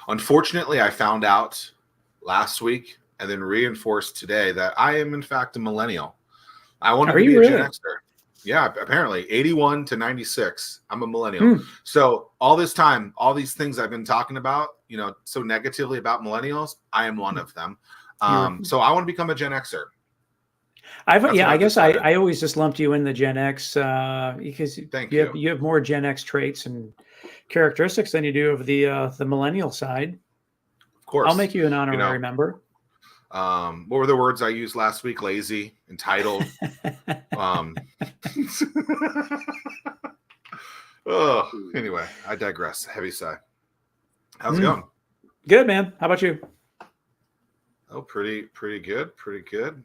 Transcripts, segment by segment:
Unfortunately, I found out last week and then reinforced today that I am in fact a millennial. I wanted to be a Gen Xer. Yeah, apparently 81 to 96. I'm a millennial. So all this time, all these things I've been talking about, so negatively about millennials, I am one of them. So I want to become a Gen Xer. I guess I always just lumped you in the Gen X because you have more Gen X traits and characteristics than you do of the millennial side. Of course. I'll make you an honorary member. What were the words I used last week? Lazy, entitled. Anyway, I digress. Heavy sigh. How's it going? Good, man. How about you? Oh, pretty good. Pretty good.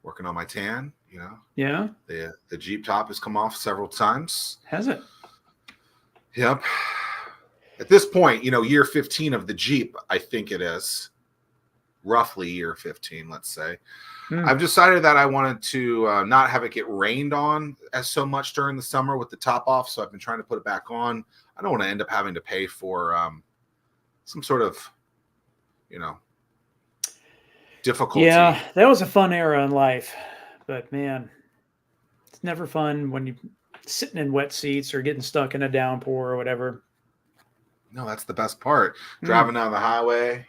Working on my tan, Yeah. The Jeep top has come off several times. Has it? Yep. At this point, year 15 of the Jeep, I think it is. Roughly year 15, let's say. I've decided that I wanted to not have it get rained on as so much during the summer with the top off, so I've been trying to put it back on. I don't want to end up having to pay for some sort of, difficulty. Yeah, that was a fun era in life, but man, it's never fun when you're sitting in wet seats or getting stuck in a downpour or whatever. No, that's the best part. Driving down the highway,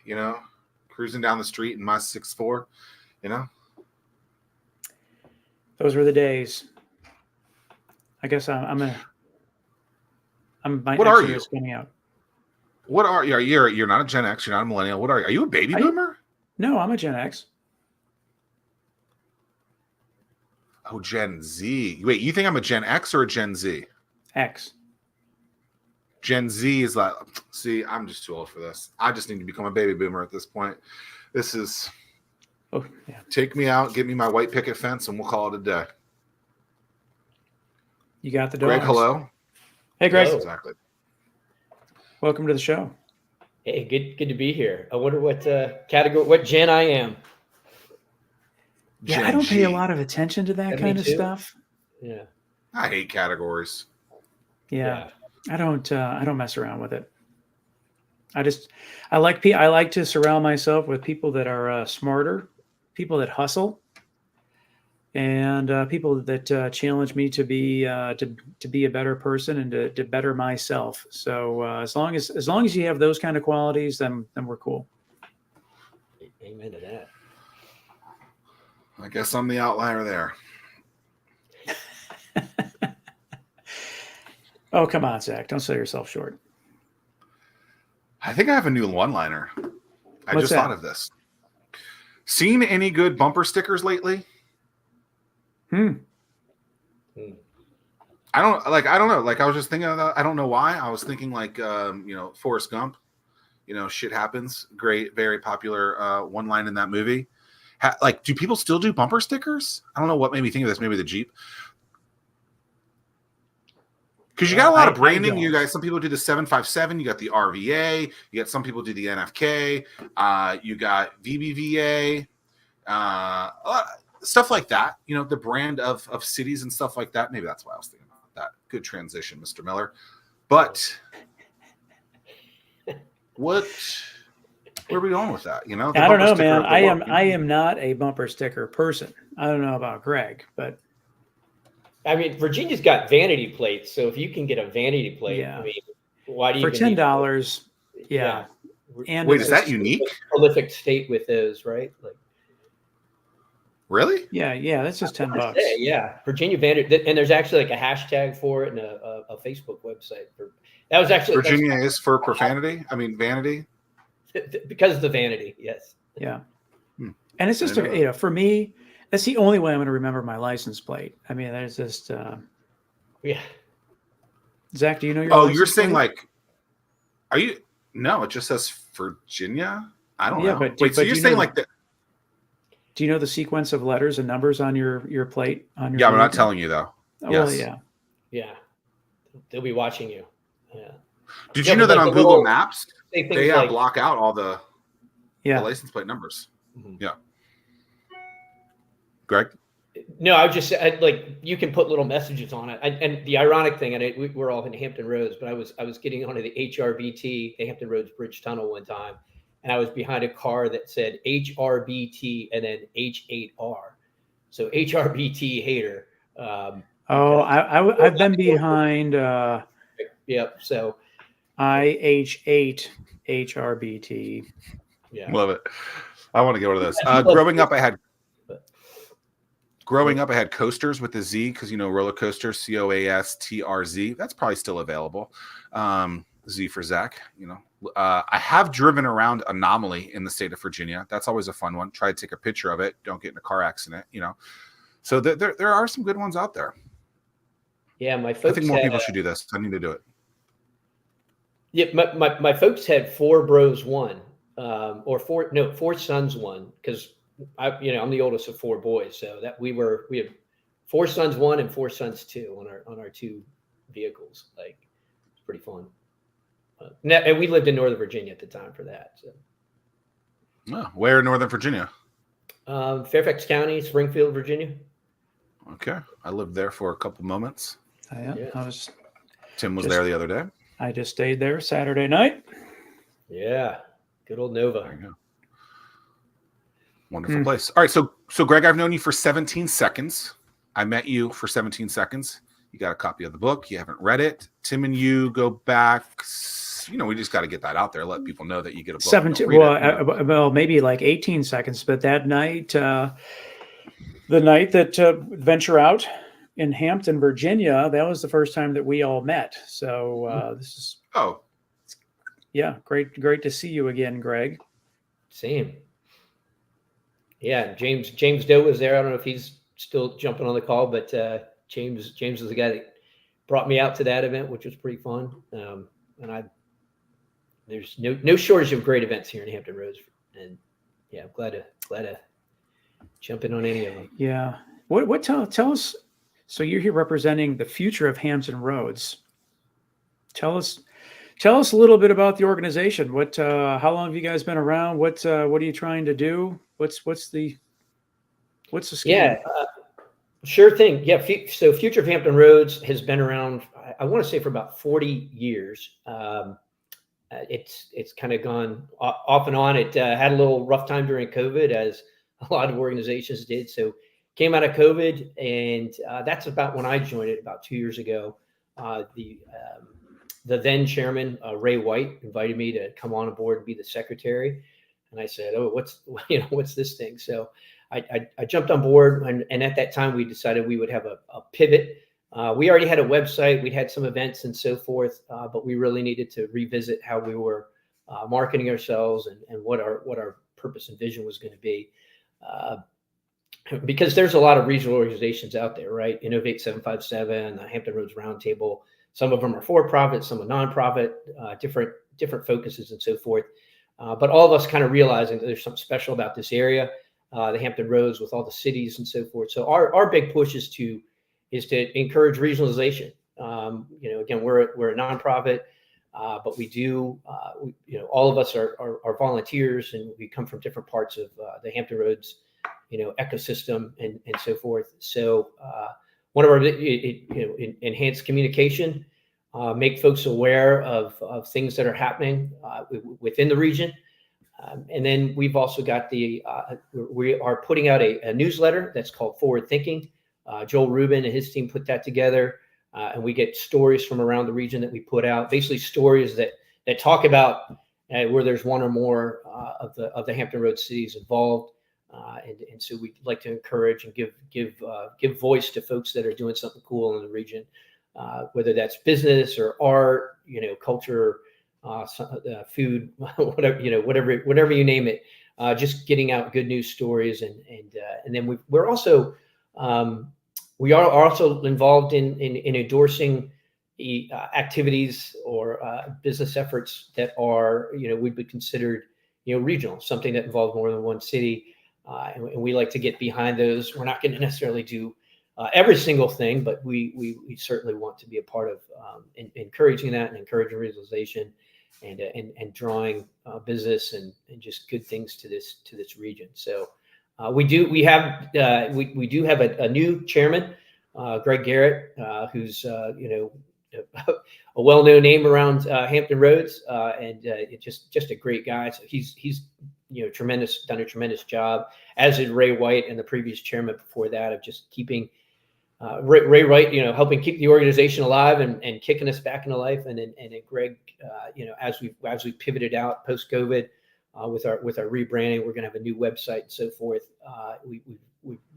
cruising down the street in my 6'4", Those were the days. I guess my what are you? Is coming out. What are you? You're not a Gen X. You're not a millennial. What are you? Are you a baby boomer? No, I'm a Gen X. Oh, Gen Z. Wait, you think I'm a Gen X or a Gen Z? X. Gen Z is like, see, I'm just too old for this. I just need to become a baby boomer at this point. This is, take me out, get me my white picket fence, and we'll call it a day. You got the dogs. Greg, hello. Hey, Greg. Yes, exactly. Welcome to the show. Hey, good to be here. I wonder what category, what Gen I am. Yeah, I don't pay a lot of attention to that kind of stuff. Yeah, I hate categories. Yeah. I don't mess around with it. I like to surround myself with people that are smarter, people that hustle, and people that challenge me to be a better person and to better myself. So as long as you have those kind of qualities, then we're cool. Amen to that. I guess I'm the outlier there. Oh, come on, Zach. Don't sell yourself short. I think I have a new one-liner. I just thought of this. Seen any good bumper stickers lately? I don't know. Like, I was just thinking of that. I don't know why. I was thinking like, Forrest Gump, shit happens. Great, very popular one line in that movie. Do people still do bumper stickers? I don't know what made me think of this. Maybe the Jeep. Because you got a lot of branding. You guys, some people do the 757. You got the RVA. You got some people do the NFK. You got VBVA. Stuff like that. The brand of cities and stuff like that. Maybe that's why I was thinking about that. Good transition, Mr. Miller. But where are we going with that? I don't know, man. I am not a bumper sticker person. I don't know about Greg, but. I mean, Virginia's got vanity plates, so if you can get a vanity plate, yeah. I mean, why do you for $10? Yeah. And wait, is that unique? Prolific state with those, right? Like, really? Yeah, that's just $10. Yeah, Virginia vanity, and there's actually like a hashtag for it and a Facebook website for that. Was actually Virginia is for profanity. I mean, vanity. Because of the vanity, yes. Yeah, and it's just for me. That's the only way I'm going to remember my license plate. I mean, there's just yeah. Zach, do you know your? Oh, you're saying plate? Are you? No, it just says Virginia. I don't know. But so you're saying like that? Do you know the sequence of letters and numbers on your plate? On your I'm not telling you though. Oh, yes. Well, yeah. They'll be watching you. Yeah. Did you know that on Google Maps they block out all the license plate numbers? Mm-hmm. Yeah. Greg? No, I was just like, you can put little messages on it. And the ironic thing, and we're all in Hampton Roads, but I was getting onto the HRBT, the Hampton Roads Bridge Tunnel one time, and I was behind a car that said HRBT and then H8R. So HRBT hater. I've been behind. Yep. So IH8 HRBT. Yeah, love it. I want to get one of those. Growing up, I had coasters with the Z because, roller coasters, COASTRZ. That's probably still available. Z for Zack. I have driven around Anomaly in the state of Virginia. That's always a fun one. Try to take a picture of it. Don't get in a car accident. So there are some good ones out there. Yeah, my folks. I think more people should do this. I need to do it. Yeah, my folks had 4 bros 1, or 4 sons 1, because I'm the oldest of 4 boys, so that we had 4 sons 1 and 4 sons 2 on our 2 vehicles. Like, it's pretty fun. And we lived in Northern Virginia at the time for that. So. Oh, where in Northern Virginia? Fairfax County, Springfield, Virginia. Okay, I lived there for a couple moments. Yeah. Tim was there the other day. I just stayed there Saturday night. Yeah, good old Nova. There you go. Wonderful place. All right, so Greg, I've known you for 17 seconds. I met you for 17 seconds. You got a copy of the book. You haven't read it. Tim and you go back. We just got to get that out there. Let people know that you get a book. 17. Well, maybe like 18 seconds. But that night, the night that Venture Out in Hampton, Virginia, that was the first time that we all met. So this is great to see you again, Greg. Same. Yeah, James Doe was there. I don't know if he's still jumping on the call, but James was the guy that brought me out to that event, which was pretty fun. And there's no shortage of great events here in Hampton Roads, and yeah, I'm glad to jump in on any of them. Yeah. What tell us? So you're here representing the Future of Hampton Roads. Tell us a little bit about the organization. How long have you guys been around? What are you trying to do? What's the scheme? Yeah, sure thing. Yeah. So Future of Hampton Roads has been around, I want to say, for about 40 years. It's kind of gone off and on. It had a little rough time during COVID, as a lot of organizations did. So came out of COVID, and that's about when I joined it about 2 years ago. The then chairman, Ray White, invited me to come on board and be the secretary. And I said, "Oh, what's this thing?" So I jumped on board, and at that time we decided we would have a pivot. We already had a website, we'd had some events and so forth, but we really needed to revisit how we were marketing ourselves and what our purpose and vision was going to be. Because there's a lot of regional organizations out there, right? Innovate 757, the Hampton Roads Roundtable. Some of them are for-profit, some are nonprofit, different focuses and so forth. But all of us kind of realizing that there's something special about this area, the Hampton Roads, with all the cities and so forth. So our big push is to encourage regionalization. Again, we're a nonprofit, but we do, all of us are volunteers, and we come from different parts of the Hampton Roads, ecosystem and so forth. So one of our, enhanced communication, make folks aware of things that are happening within the region. And then we've also got we are putting out a newsletter that's called Forward Thinking. Joel Rubin and his team put that together, and we get stories from around the region that we put out, basically stories that talk about where there's one or more of the Hampton Roads cities involved. And so we'd like to encourage and give voice to folks that are doing something cool in the region, whether that's business or art, culture, food, whatever you name it. Just getting out good news stories, and then we are also involved in endorsing activities or business efforts that are would be considered regional, something that involves more than one city. And we like to get behind those. We're not going to necessarily do every single thing, but we certainly want to be a part of encouraging that and encouraging regionalization and drawing business and just good things to this region. So We do have a new chairman, Greg Garrett, who's a well-known name around Hampton Roads, and just a great guy. So he's done a tremendous job, as did Ray White and the previous chairman before that, of just keeping Ray White, helping keep the organization alive and kicking us back into life. And then Greg, as we pivoted out post COVID with our rebranding, we're going to have a new website and so forth. We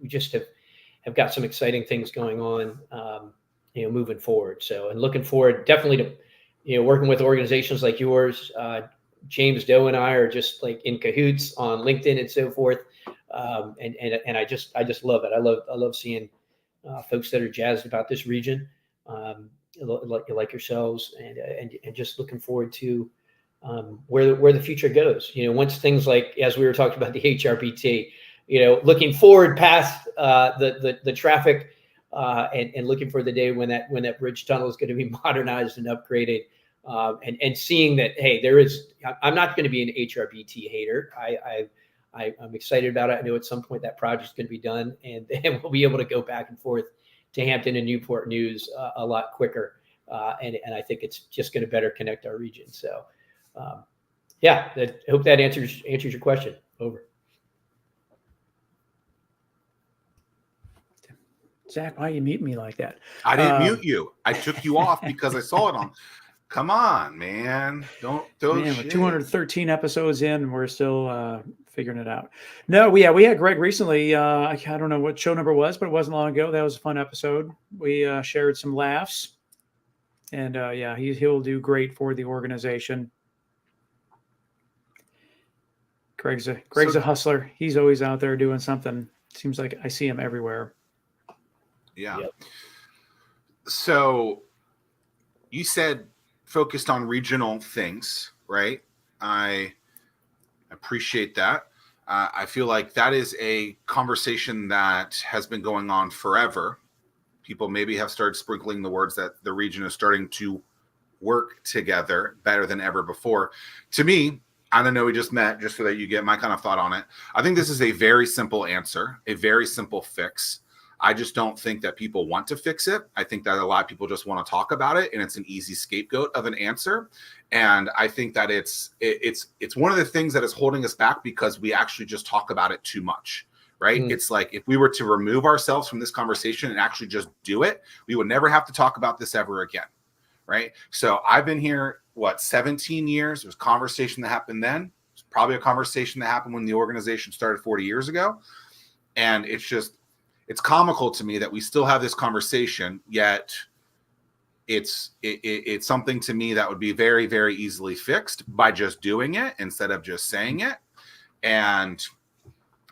just have got some exciting things going on, moving forward. So, and looking forward definitely to, working with organizations like yours. James Doe and I are just like in cahoots on LinkedIn and so forth. And I just love it. I love seeing folks that are jazzed about this region, like yourselves, and just looking forward to where the future goes. Once things like, as we were talking about the HRBT, looking forward past the traffic, and looking for the day when that bridge tunnel is going to be modernized and upgraded, and seeing that, hey, I'm not going to be an HRBT hater. I'm excited about it. I know at some point that project's going to be done, and we'll be able to go back and forth to Hampton and Newport News a lot quicker. And I think it's just going to better connect our region. So, I hope that answers your question. Over. Zach, why you mute me like that? I didn't mute you. I took you off because I saw it on. Come on, man. Don't man, we're 213 episodes in, and we're still figuring it out. No, we had Greg recently. I don't know what show number was, but it wasn't long ago. That was a fun episode. We shared some laughs, and he'll do great for the organization. Greg's a hustler. He's always out there doing something. Seems like I see him everywhere. Yeah. Yep. So you said focused on regional things, right? I appreciate that. I feel like that is a conversation that has been going on forever. People maybe have started sprinkling the words that the region is starting to work together better than ever before. To me, I don't know, we just met, just so that you get my kind of thought on it. I think this is a very simple answer, a very simple fix. I just don't think that people want to fix it. I think that a lot of people just want to talk about it, and it's an easy scapegoat of an answer. And I think that it's one of the things that is holding us back, because we actually just talk about it too much, right? It's like, if we were to remove ourselves from this conversation and actually just do it, we would never have to talk about this ever again, right? So I've been here, 17 years. There's a conversation that happened then. It's probably a conversation that happened when the organization started 40 years ago. And it's comical to me that we still have this conversation, yet it's something to me that would be very, very easily fixed by just doing it instead of just saying it. And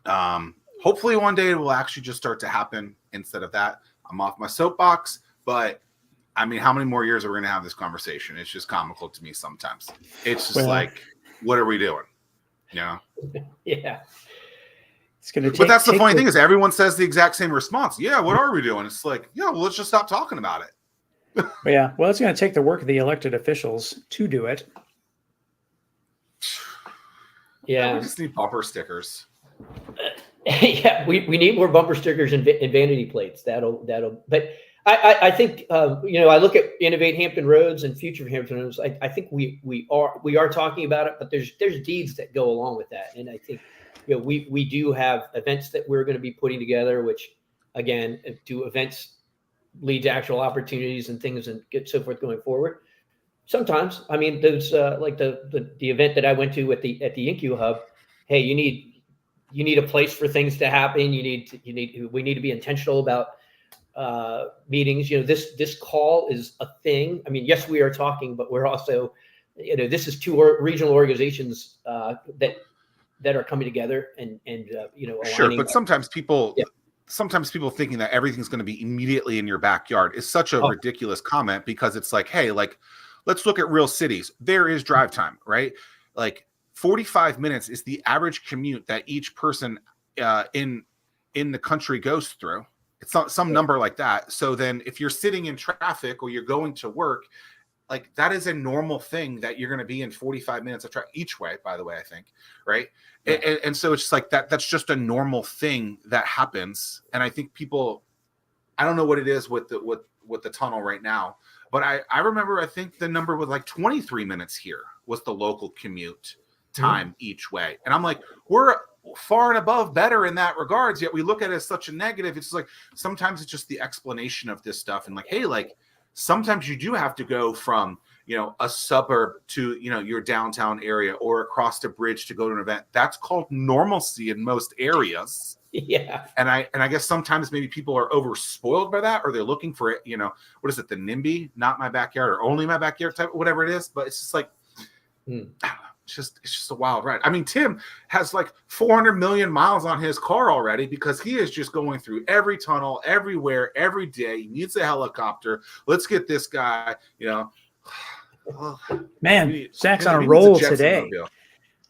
hopefully one day it will actually just start to happen instead of that. I'm off my soapbox, but I mean, how many more years are we going to have this conversation? It's just comical to me sometimes. It's just like, what are we doing? Yeah. But that's the funny thing, is everyone says the exact same response. Yeah, what are we doing? It's like, yeah, well, let's just stop talking about it. Well, it's going to take the work of the elected officials to do it. Yeah, we just need bumper stickers. Yeah, we need more bumper stickers and vanity plates. That'll. But I think I look at Innovate Hampton Roads and Future of Hampton Roads. I think we are talking about it, but there's deeds that go along with that, and I think we do have events that we're going to be putting together, which again, do events lead to actual opportunities and things and get so forth going forward. Sometimes, I mean, those like the event that I went to at the InQ Hub. Hey, you need a place for things to happen. We need to be intentional about meetings. This call is a thing. I mean, yes, we are talking, but we're also, this is two regional organizations that are coming together and sure. But sometimes people thinking that everything's going to be immediately in your backyard is such a ridiculous comment, because it's like, hey, like, let's look at real cities. There is drive time, right? Like 45 minutes is the average commute that each person in the country goes through. It's some number like that. So then if you're sitting in traffic or you're going to work, like that is a normal thing that you're going to be in 45 minutes of traffic each way, by the way, I think. Right. Yeah. And so it's just like that's just a normal thing that happens. And I think people, I don't know what it is with the tunnel right now, but I remember, I think the number was like 23 minutes here was the local commute time each way. And I'm like, we're far and above better in that regards, yet we look at it as such a negative. It's like sometimes it's just the explanation of this stuff, and like, hey, like sometimes you do have to go from, you know, a suburb to, you know, your downtown area or across the bridge to go to an event. That's called normalcy in most areas. Yeah. And I guess sometimes maybe people are over spoiled by that, or they're looking for it, you know, what is it, the NIMBY, not my backyard or only my backyard type, whatever it is. But it's just like, it's just a wild ride. I mean, Tim has like 400 million miles on his car already because he is just going through every tunnel, everywhere, every day. He needs a helicopter. Let's get this guy, you know. Man, Zach's on a roll today.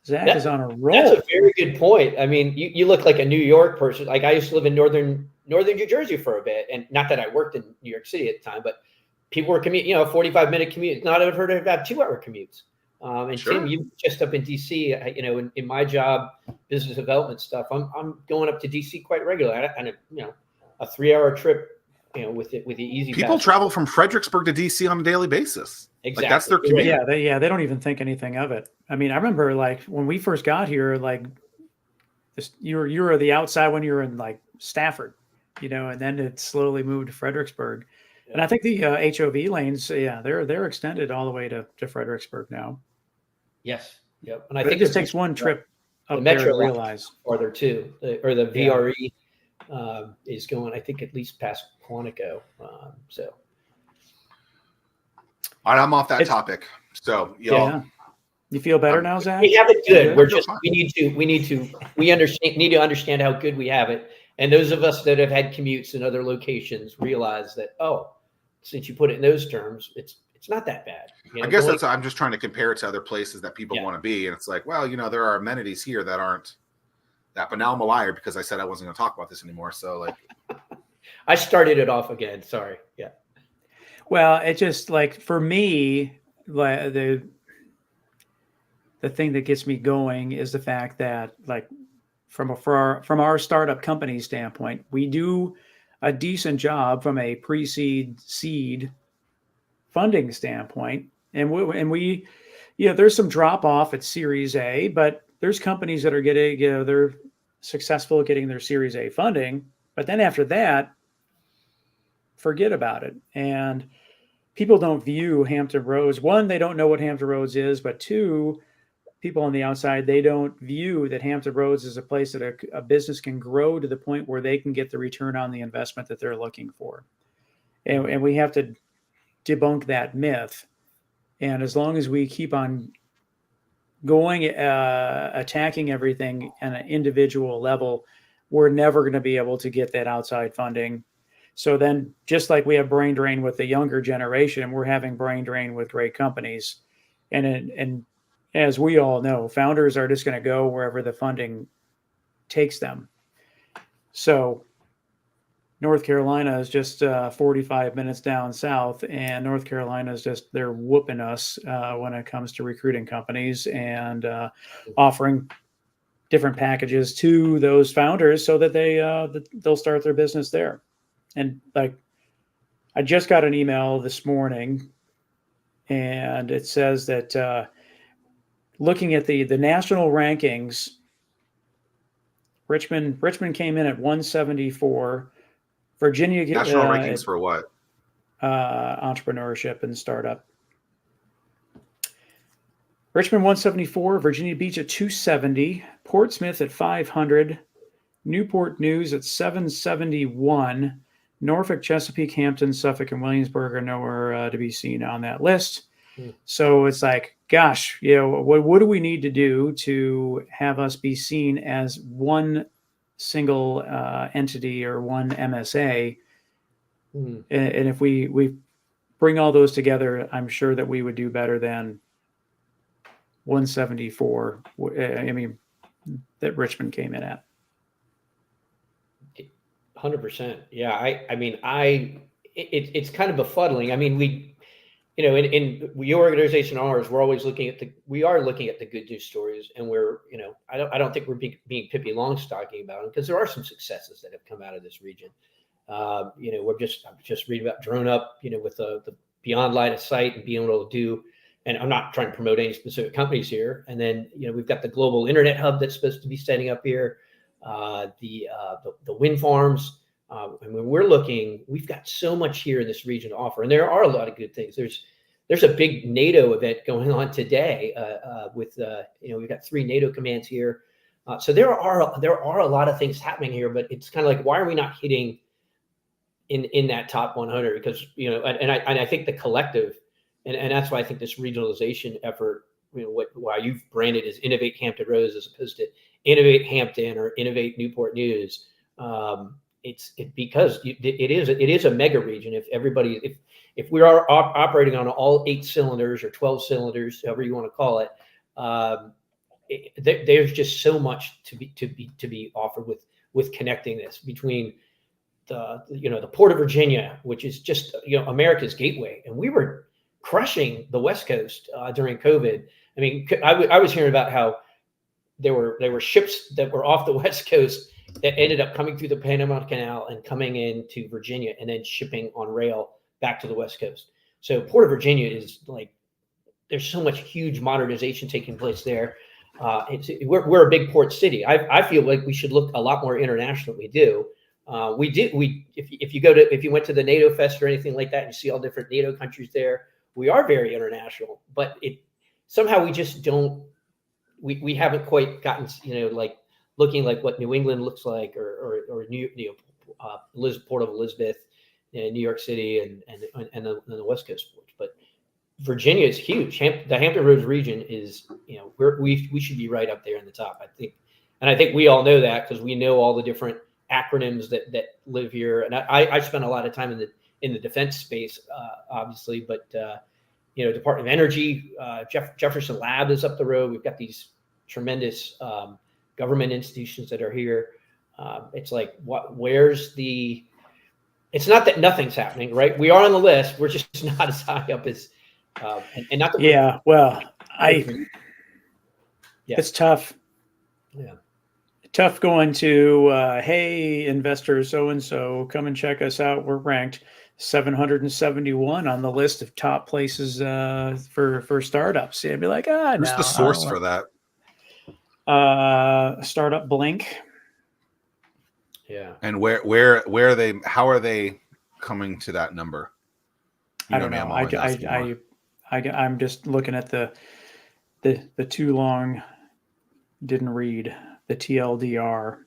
Zach is on a roll. That's a very good point. I mean, you look like a New York person. Like I used to live in northern New Jersey for a bit, and not that I worked in New York City at the time, but people were commuting, you know, 45-minute commute. Not unheard of have 2-hour commutes. And sure. Tim, you just up in DC, you know, in my job, business development stuff, I'm going up to DC quite regularly. And you know, a 3-hour trip, you know, with the easy. People travel from Fredericksburg to DC on a daily basis. Exactly. Like that's their commute. Yeah, they don't even think anything of it. I mean, I remember like when we first got here, like this, you were the outside when you were in like Stafford, you know, and then it slowly moved to Fredericksburg. Yeah. And I think the HOV lanes, they're extended all the way to Fredericksburg now. Yes. Yep. And I think it just takes one trip up there to realize. Farther too, or the VRE is going, I think, at least past Quantico. So. All right, I'm off that topic. So yeah. You feel better now, Zach? We have it good. We're just we need to understand how good we have it. And those of us that have had commutes in other locations realize that, oh, since you put it in those terms, it's not that bad. You know, I guess I'm just trying to compare it to other places that people want to be. And it's like, well, you know, there are amenities here that aren't that. But now I'm a liar because I said I wasn't going to talk about this anymore. So like I started it off again. Sorry. Yeah. Well, it just like for me, like the thing that gets me going is the fact that like from our startup company standpoint, we do a decent job from a pre-seed seed funding standpoint. And we, you know, there's some drop off at Series A, but there's companies that are getting, you know, they're successful at getting their Series A funding. But then after that, forget about it. And people don't view Hampton Roads. One, they don't know what Hampton Roads is, but two, people on the outside, they don't view that Hampton Roads is a place that a business can grow to the point where they can get the return on the investment that they're looking for. And we have to debunk that myth. And as long as we keep on going, attacking everything at an individual level, we're never going to be able to get that outside funding. So then just like we have brain drain with the younger generation, we're having brain drain with great companies. And as we all know, founders are just going to go wherever the funding takes them. So North Carolina is just 45 minutes down south, and North Carolina is just, they're whooping us when it comes to recruiting companies and offering different packages to those founders so that they'll start their business there. And like, I just got an email this morning, and it says that looking at the national rankings, Richmond came in at 174. Virginia national rankings for what? Entrepreneurship and startup. Richmond 174, Virginia Beach at 270, Portsmouth at 500, Newport News at 771, Norfolk, Chesapeake, Hampton, Suffolk, and Williamsburg are nowhere to be seen on that list. So it's like, gosh, you know, what do we need to do to have us be seen as one single entity or one MSA? And if we bring all those together, I'm sure that we would do better than 174. I mean, that Richmond came in at. 100%. Yeah. I mean, it's kind of befuddling. I mean, in your organization, ours, we're always looking at the good news stories, and we're, I don't think we're being Pippi Longstocking about them, because there are some successes that have come out of this region. I'm just reading about Drone Up, with the beyond line of sight and being able to do, and I'm not trying to promote any specific companies here. And then, we've got the global internet hub that's supposed to be setting up here, the wind farms. And when we're looking, we've got so much here in this region to offer, and there are a lot of good things. There's a big NATO event going on today with we've got 3 NATO commands here, so there are a lot of things happening here. But it's kind of like, why are we not hitting in that top 100? Because and I think the collective, and that's why I think this regionalization effort, why you've branded as Innovate Hampton Roads as opposed to Innovate Hampton or Innovate Newport News. It's because it is a mega region. If we are operating on all 8 cylinders or 12 cylinders, however you want to call it, there's just so much to be offered with connecting this between the Port of Virginia, which is just America's gateway, and we were crushing the West Coast during COVID. I mean, I was hearing about how there were ships that were off the West Coast that ended up coming through the Panama Canal and coming into Virginia and then shipping on rail back to the West Coast. So Port of Virginia is like, there's so much huge modernization taking place there. We're a big port city. I feel like we should look a lot more international than we do. If you went to the NATO Fest or anything like that, and you see all different NATO countries there, we are very international, but somehow we just don't, we haven't quite gotten, like looking like what New England looks like, or Port of Elizabeth, New York City, and the West Coast ports. But Virginia is huge. The Hampton Roads region is, we should be right up there in the top, I think. And I think we all know that, because we know all the different acronyms that live here. And I spent a lot of time in the defense space, obviously, but Department of Energy, Jefferson Lab is up the road. We've got these tremendous government institutions that are here. It's like, it's not that nothing's happening, right? We are on the list. We're just not as high up as, and not the. Yeah. Well, it's tough. Yeah. Tough going to, hey, investor so-and-so, come and check us out. We're ranked 771 on the list of top places for startups. You'd be like, who's the source for that? Startup Blink. Yeah. And where are they? How are they coming to that number? I don't know. I'm just looking at the too long. Didn't read the TLDR.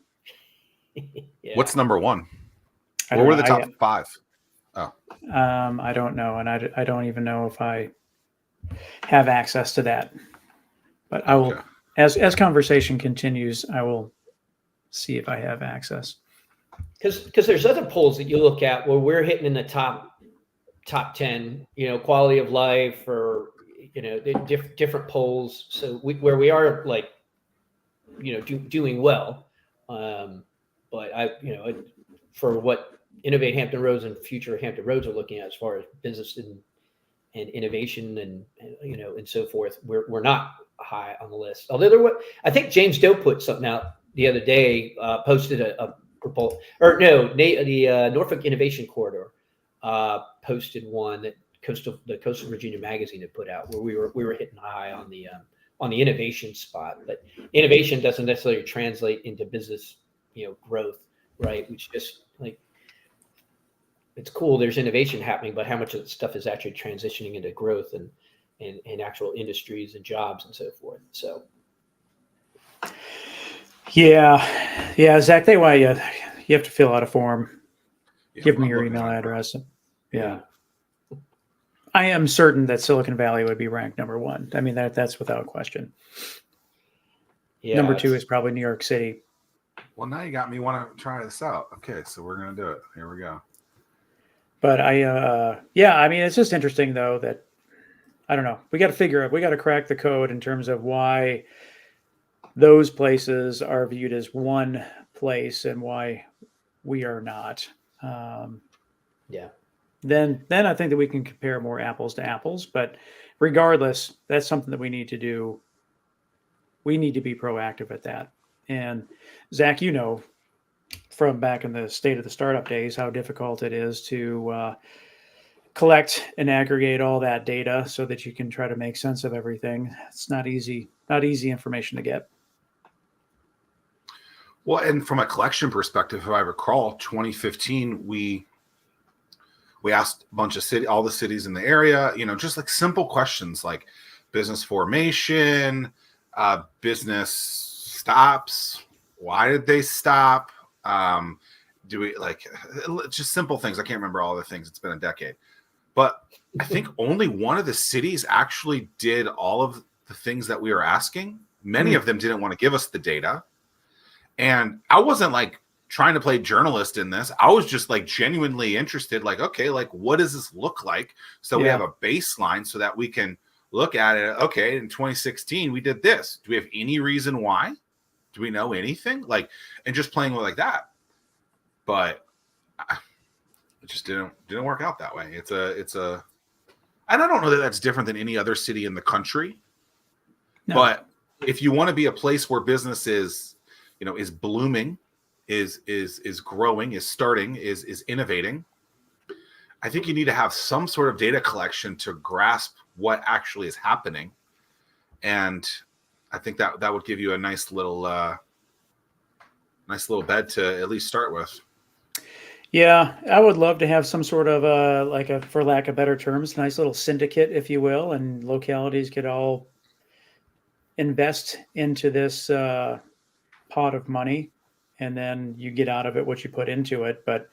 Yeah. What's number 1? What were the top 5? Oh, I don't know, and I don't even know if I have access to that. But I will, as conversation continues, I will see if I have access. Because there's other polls that you look at where we're hitting in the top 10, quality of life, or different polls. So where we are like, doing well. But for what Innovate Hampton Roads and Future of Hampton Roads are looking at as far as business and innovation and and so forth, we're not high on the list. Although I think James Doe put something out the other day, posted a proposal, the Norfolk Innovation Corridor posted one that the Coastal Virginia Magazine had put out, where we were hitting high on the innovation spot. But innovation doesn't necessarily translate into business growth, right? Which just like, it's cool, there's innovation happening, but how much of the stuff is actually transitioning into growth and actual industries and jobs and so forth. So yeah, Zach, they why you have to fill out a form. Give me your email address. Yeah. I am certain that Silicon Valley would be ranked number 1. I mean, that's without question. Yeah, number 2 is probably New York City. Well, now you got me want to try this out. Okay, so we're gonna do it. Here we go. But I mean, it's just interesting though that, I don't know. We got to crack the code in terms of why those places are viewed as one place and why we are not. Yeah. then I think that we can compare more apples to apples. But regardless, that's something that we need to do. We need to be proactive at that. And Zach, you know, from back in the state of the startup days, how difficult it is to collect and aggregate all that data so that you can try to make sense of everything. It's not easy information to get. Well, and from a collection perspective, if I recall, 2015, we asked a bunch of all the cities in the area, you know, just like simple questions like business formation, business stops, why did they stop? Do we like just simple things? I can't remember all the things. It's been a decade. But I think only one of the cities actually did all of the things that we were asking. Many of them didn't want to give us the data. And I wasn't like trying to play journalist in this. I was just like genuinely interested, like, okay, like what does this look like? So we have a baseline so that we can look at it. Okay, in 2016, we did this. Do we have any reason why? Do we know anything? Like, and just playing with like that. But it just didn't work out that way. It's a, and I don't know that that's different than any other city in the country. No. But if you want to be a place where business is, you know, is blooming, is growing, is starting, is innovating, I think you need to have some sort of data collection to grasp what actually is happening. And I think that would give you a nice little bed to at least start with. Yeah, I would love to have some sort of like a, for lack of better terms, nice little syndicate, if you will, and localities could all invest into this pot of money, and then you get out of it what you put into it. But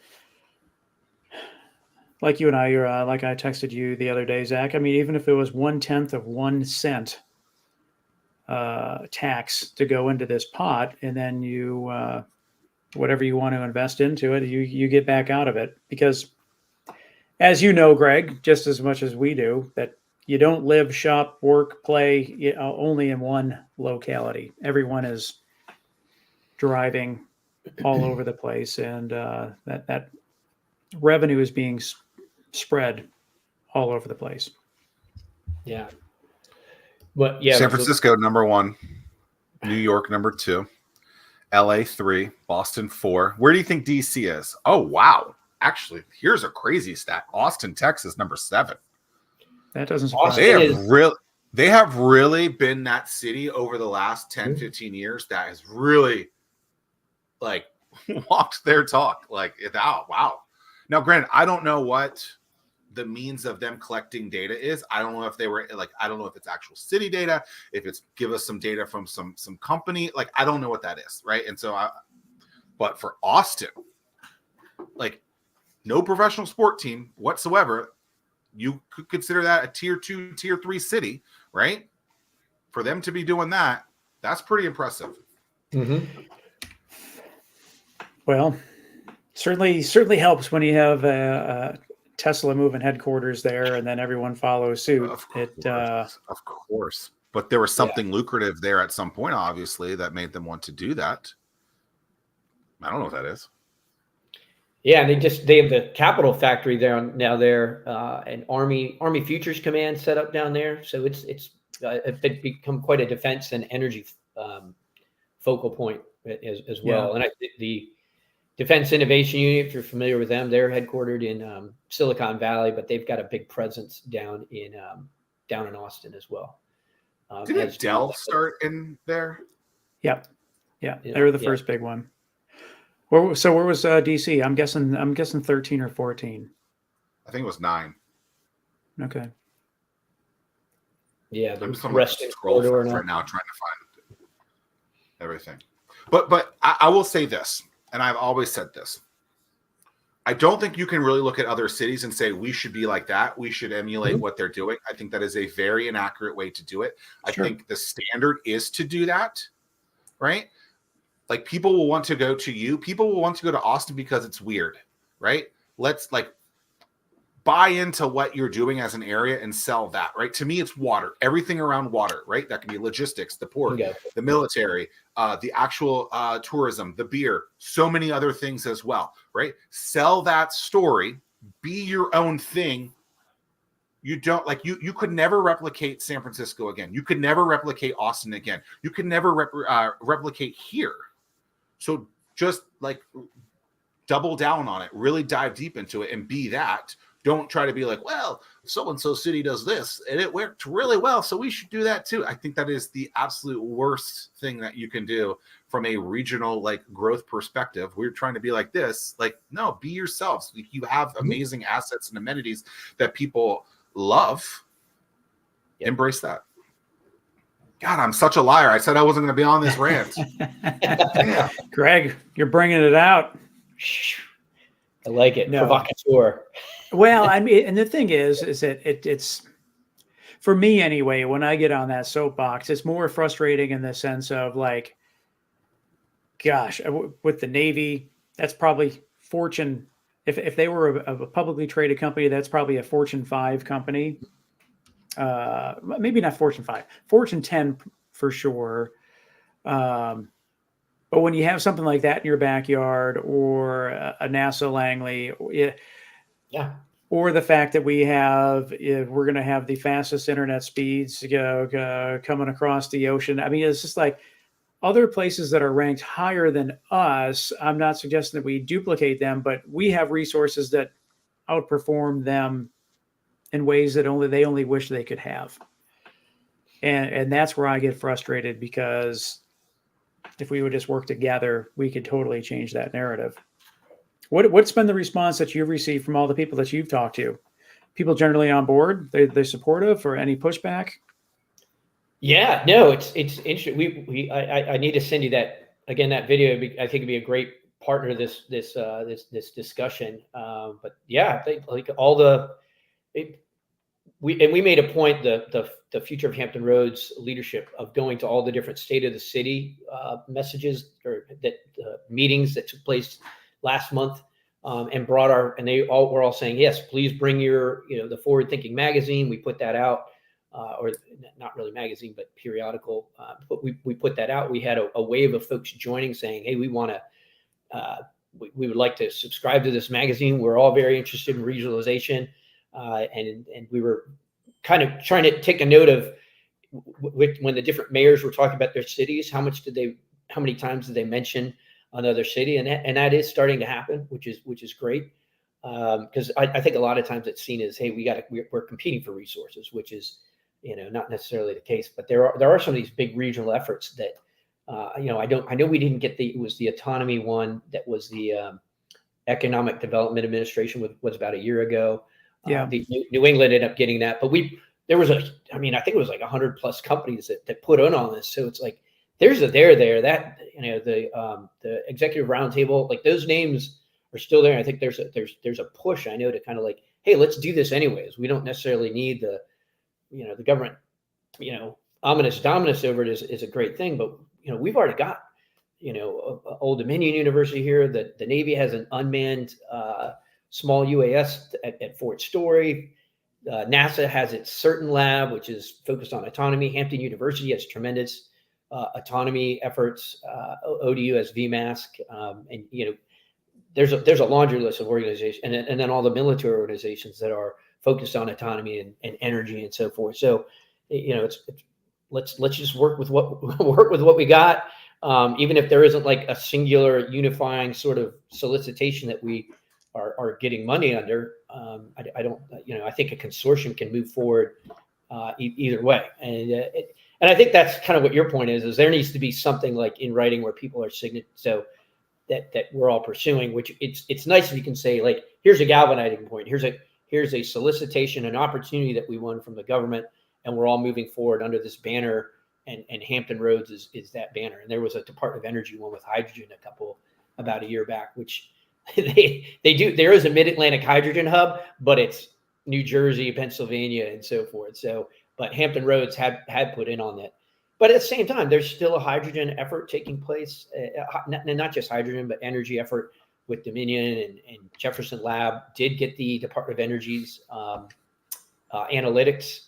like you and I, like I texted you the other day, Zach, I mean, even if it was 1/10 of 1 cent tax to go into this pot, and then you whatever you want to invest into it, you get back out of it. Because as you know, Greg, just as much as we do, that you don't live, shop, work, play only in one locality. Everyone is driving all over the place, and that revenue is being spread all over the place. Yeah. But yeah, San Francisco #1, New York #2, LA 3, Boston 4. Where do you think DC is? Oh wow! Actually, here's a crazy stat: Austin, Texas #7. That doesn't surprise me. They have really been that city over the last 10, 15 years that has really like walked their talk. Like, wow. Now, granted, I don't know what the means of them collecting data is. I don't know if they were like, I don't know if it's actual city data, if it's give us some data from some company. Like, I don't know what that is, right? And so, but for Austin, like, no professional sport team whatsoever, you could consider that a tier 2, tier 3 city, right? For them to be doing that, that's pretty impressive. Mm-hmm. Well, certainly helps when you have Tesla moving headquarters there, and then everyone follows suit. Of course. But there was something lucrative there at some point, obviously, that made them want to do that. I don't know what that is. Yeah, they have the Capital Factory there now. There, an Army Futures Command set up down there. So it's become quite a defense and energy focal point as well. And I think the Defense Innovation Unit, if you're familiar with them, they're headquartered in Silicon Valley, but they've got a big presence down in Austin as well. Didn't Dell start in there? Yeah, they were the first big one. Where was DC? I'm guessing 13 or 14. I think it was 9. Okay. Yeah, I'm just scroll right now, trying to find everything. But I will say this. And I've always said this. I don't think you can really look at other cities and say we should be like that. We should emulate what they're doing. I think that is a very inaccurate way to do it. I think the standard is to do that, right? Like, people will want to go to you. People will want to go to Austin because it's weird, right? Let's like buy into what you're doing as an area and sell that, right? To me, it's water. Everything around water, right? That can be logistics, the port, the military, the actual tourism, the beer, so many other things as well, right? Sell that story, be your own thing. You don't like you could never replicate San Francisco again. You could never replicate Austin again. You could never replicate here. So just like double down on it, really dive deep into it and be that. Don't try to be like, well, so-and-so city does this and it worked really well, so we should do that too. I think that is the absolute worst thing that you can do from a regional like growth perspective. We're trying to be like this. Like, no, be yourselves. You have amazing assets and amenities that people love. Yep. Embrace that. God, I'm such a liar. I said I wasn't going to be on this rant. Yeah. Greg, you're bringing it out. I like it. No. Provocateur. Well, I mean, and the thing is that it's for me anyway, when I get on that soapbox, it's more frustrating in the sense of like, gosh, with the Navy, that's probably Fortune. If they were a publicly traded company, that's probably a Fortune 5 company. Maybe not Fortune 5, Fortune 10 for sure. But when you have something like that in your backyard, or a NASA Langley, yeah, or the fact that we're going to have the fastest internet speeds coming across the ocean. I mean, it's just like other places that are ranked higher than us. I'm not suggesting that we duplicate them, but we have resources that outperform them in ways that they only wish they could have. And that's where I get frustrated, because if we would just work together, we could totally change that narrative. What's been the response that you've received from all the people that you've talked to? People generally on board? They're supportive, or any pushback? Yeah, no, it's interesting. I need to send you that video. I think it'd be a great partner to this discussion. But yeah, like all we made a point, the Future of Hampton Roads leadership, of going to all the different state of the city messages, or meetings that took place last month, and they were all saying, yes, please bring your, the Forward Thinking magazine. We put that out, or not really magazine, but periodical. But we put that out. We had a wave of folks joining, saying, hey, we want to, we would like to subscribe to this magazine. We're all very interested in regionalization. And we were kind of trying to take a note of when the different mayors were talking about their cities, how many times did they mention another city? And that is starting to happen, which is great. Because I think a lot of times it's seen as, hey, we're competing for resources, which is, not necessarily the case. But there are some of these big regional efforts that, I know we didn't get it was the autonomy one that was the Economic Development Administration was about a year ago. Yeah, the New England ended up getting that, but there was I think it was like 100+ companies that put on this. So it's like there's a there that the executive roundtable, like those names are still there. I think there's a push, I know, to kind of like, hey, let's do this anyways. We don't necessarily need the government, ominous dominance over it is a great thing, but we've already got Old Dominion University here. The Navy has an unmanned small UAS at Fort Story. NASA has its certain lab, which is focused on autonomy. Hampton University has tremendous autonomy efforts. ODU has VMASC, and there's a laundry list of organizations, and then all the military organizations that are focused on autonomy and energy and so forth. So, let's just work with what we got, even if there isn't like a singular unifying sort of solicitation that we are getting money under. I don't, I think a consortium can move forward either way. And I think that's kind of what your point is there needs to be something like in writing where people are signated, so that we're all pursuing, which it's nice if you can say, like, here's a galvanizing point. Here's a solicitation, an opportunity that we won from the government, and we're all moving forward under this banner, and Hampton Roads is that banner. And there was a Department of Energy one with hydrogen about a year back, which they do. There is a Mid-Atlantic hydrogen hub, but it's New Jersey, Pennsylvania, and so forth. So, but Hampton Roads had put in on that. But at the same time, there's still a hydrogen effort taking place, not just hydrogen, but energy effort with Dominion and Jefferson Lab did get the Department of Energy's analytics,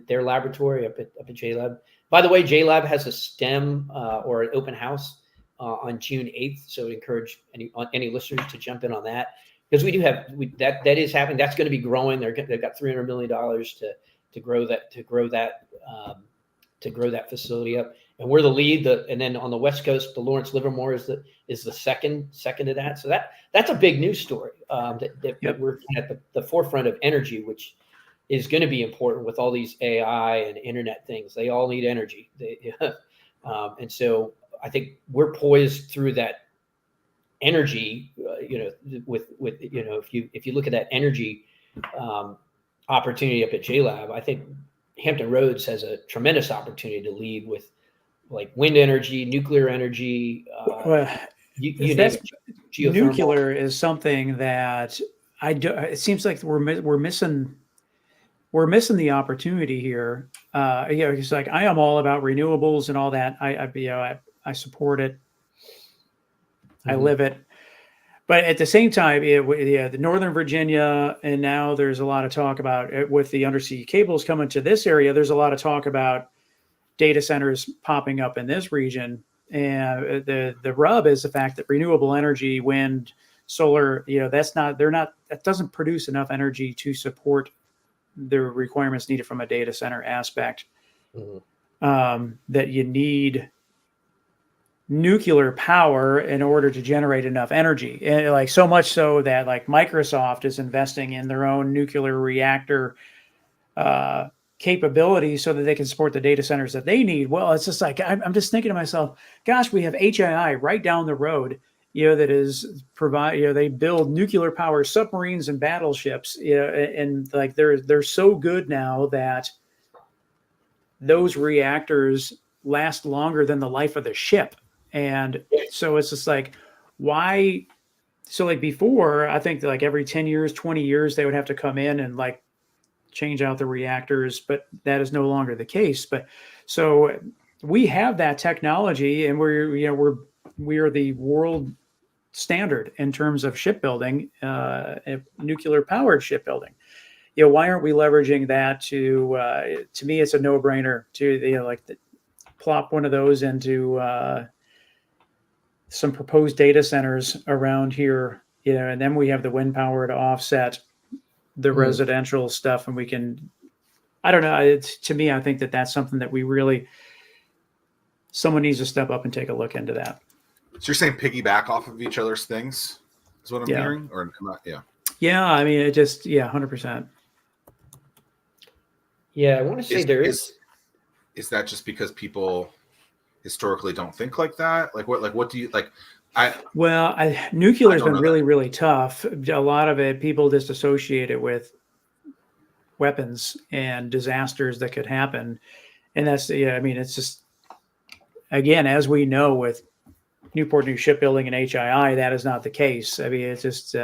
their laboratory up at JLab. By the way, JLab has a STEM or an open house on June 8th. So I encourage any listeners to jump in on that. because we do have that is happening. That's going to be growing. They've got $300 million to grow that facility up, and we're the lead. And then on the West Coast, the Lawrence Livermore is the second to that. So that's a big news story. That we're at the forefront of energy, which is going to be important with all these AI and internet things. They all need energy. And so I think we're poised through that energy, with if you look at that energy opportunity up at JLab, I think Hampton Roads has a tremendous opportunity to lead with like wind energy, nuclear energy. Nuclear is something that it seems like we're missing the opportunity here. It's like I am all about renewables and all that. I support it. I live it. But at the same time, the Northern Virginia, and now there's a lot of talk about it with the undersea cables coming to this area. There's a lot of talk about data centers popping up in this region. And the rub is the fact that renewable energy, wind, solar, that doesn't produce enough energy to support the requirements needed from a data center aspect. That you need nuclear power in order to generate enough energy, and like so much so that like Microsoft is investing in their own nuclear reactor capability so that they can support the data centers that they need. Well, it's just like I'm just thinking to myself, gosh, we have HII right down the road, that is they build nuclear power submarines and battleships, and like they're so good now that those reactors last longer than the life of the ship. And so it's just like, why? So like before, I think like every 10 years, 20 years, they would have to come in and like change out the reactors, but that is no longer the case. But so we have that technology, and we are the world standard in terms of shipbuilding, nuclear powered shipbuilding. Why aren't we leveraging that to me, it's a no brainer to plop one of those into some proposed data centers around here, and then we have the wind power to offset the residential stuff, and we can, I don't know. To me, I think that's something that someone needs to step up and take a look into that. So you're saying piggyback off of each other's things is what I'm hearing, or not? Yeah. Yeah. I mean, it just, 100%. Yeah. I want to say is that just because people historically don't think like that? Like what do you like? Nuclear has been really, really tough. A lot of it, people just associate it with weapons and disasters that could happen. And that's, it's just, again, as we know with Newport News Shipbuilding and HII, that is not the case. I mean, it's just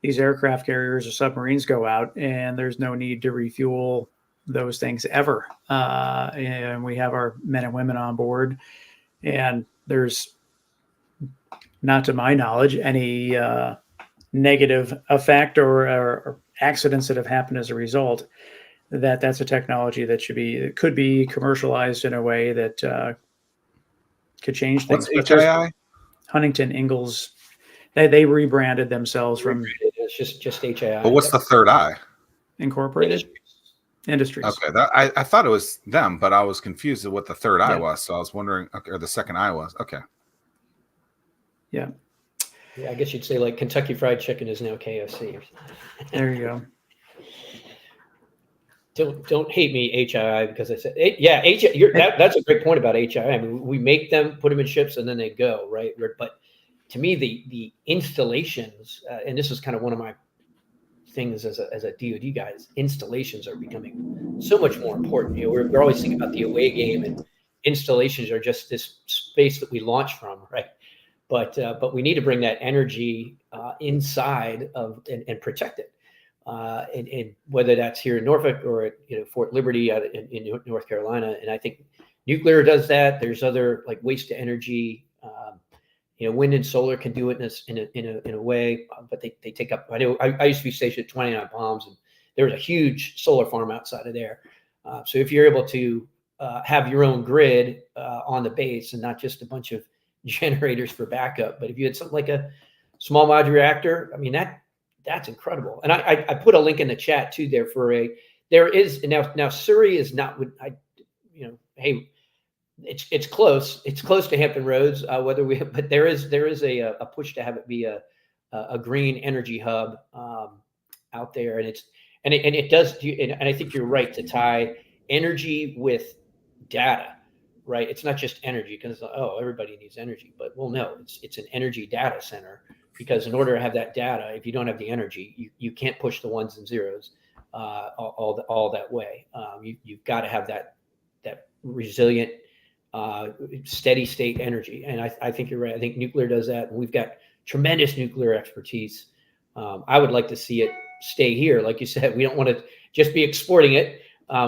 these aircraft carriers or submarines go out, and there's no need to refuel those things ever. And we have our men and women on board, and there's, not to my knowledge, any negative effect or accidents that have happened as a result. That's a technology that could be commercialized in a way that could change things. What's HII? Huntington Ingalls. They rebranded themselves from. It's just HII. But what's the third eye? Incorporated Industries. Okay, I thought it was them, but I was confused at what the third eye was. So I was wondering, or the second eye was. Okay. Yeah. Yeah, I guess you'd say like Kentucky Fried Chicken is now KFC. There you go. Don't hate me, HII, because I said, that's a great point about HII. I mean, we make them, put them in ships, and then they go, right? But to me, the installations, and this is kind of one of my things as a DoD guy, installations are becoming so much more important. We're always thinking about the away game, and installations are just this space that we launch from, right? But we need to bring that energy inside of and protect it. And whether that's here in Norfolk or at Fort Liberty in North Carolina, and I think nuclear does that. There's other like waste to energy. Wind and solar can do it in a way, but they take up. I know I used to be stationed at 29 Palms, and there was a huge solar farm outside of there. So if you're able to have your own grid on the base and not just a bunch of generators for backup, but if you had something like a small modular reactor, I mean that's incredible. And I put a link in the chat too there there is now Surrey is not, hey, it's close. It's close to Hampton Roads. But there is a push to have it be a green energy hub out there, and it does. And I think you're right to tie energy with data, right? It's not just energy because everybody needs energy, but no, it's an energy data center, because in order to have that data, if you don't have the energy, you can't push the ones and zeros all that way. You've got to have that resilient, steady state energy. And I think you're right. I think nuclear does that. And we've got tremendous nuclear expertise. I would like to see it stay here. Like you said, we don't want to just be exporting it.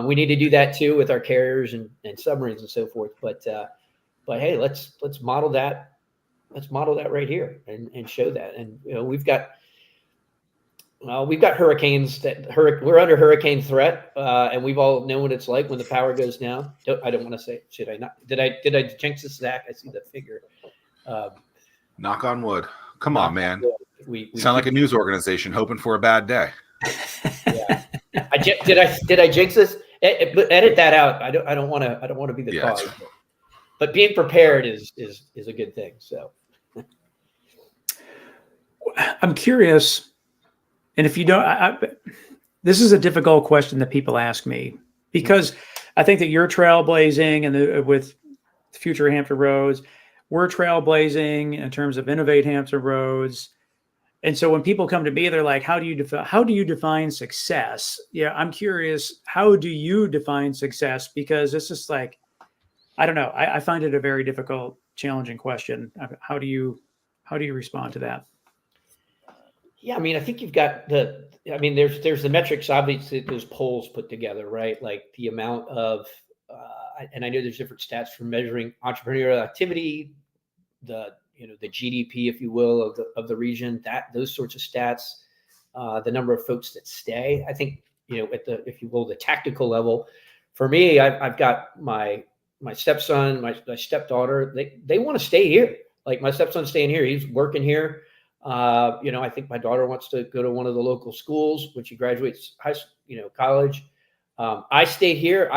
We need to do that too with our carriers and submarines and so forth. But hey, let's model that. Let's model that right here and show that. And we've got hurricanes we're under hurricane threat, and we've all known what it's like when the power goes down. I don't want to say, should I not? Did I jinx this, Zach? I see the figure. Knock on wood. Come on, man. We sound like a news organization hoping for a bad day. Yeah. Did I jinx this? Edit that out. I don't want to be the cause. But being prepared is a good thing. So I'm curious, and if you don't, this is a difficult question that people ask me, because I think that you're trailblazing, and with Future Hampton Roads, we're trailblazing in terms of Innovate Hampton Roads. And so when people come to me, they're like, how do you define success? Yeah, I'm curious, how do you define success? Because it's just like, I don't know. I find it a very difficult, challenging question. How do you respond to that? Yeah, I mean, I think you've got there's the metrics, obviously, those polls put together, right? Like the amount of, and I know there's different stats for measuring entrepreneurial activity, the GDP, if you will, of the region, those sorts of stats, the number of folks that stay. I think, at the, if you will, the tactical level, for me, I've got my stepson, my stepdaughter, they want to stay here. Like my stepson's staying here. He's working here. I think my daughter wants to go to one of the local schools when she graduates college. I stayed here.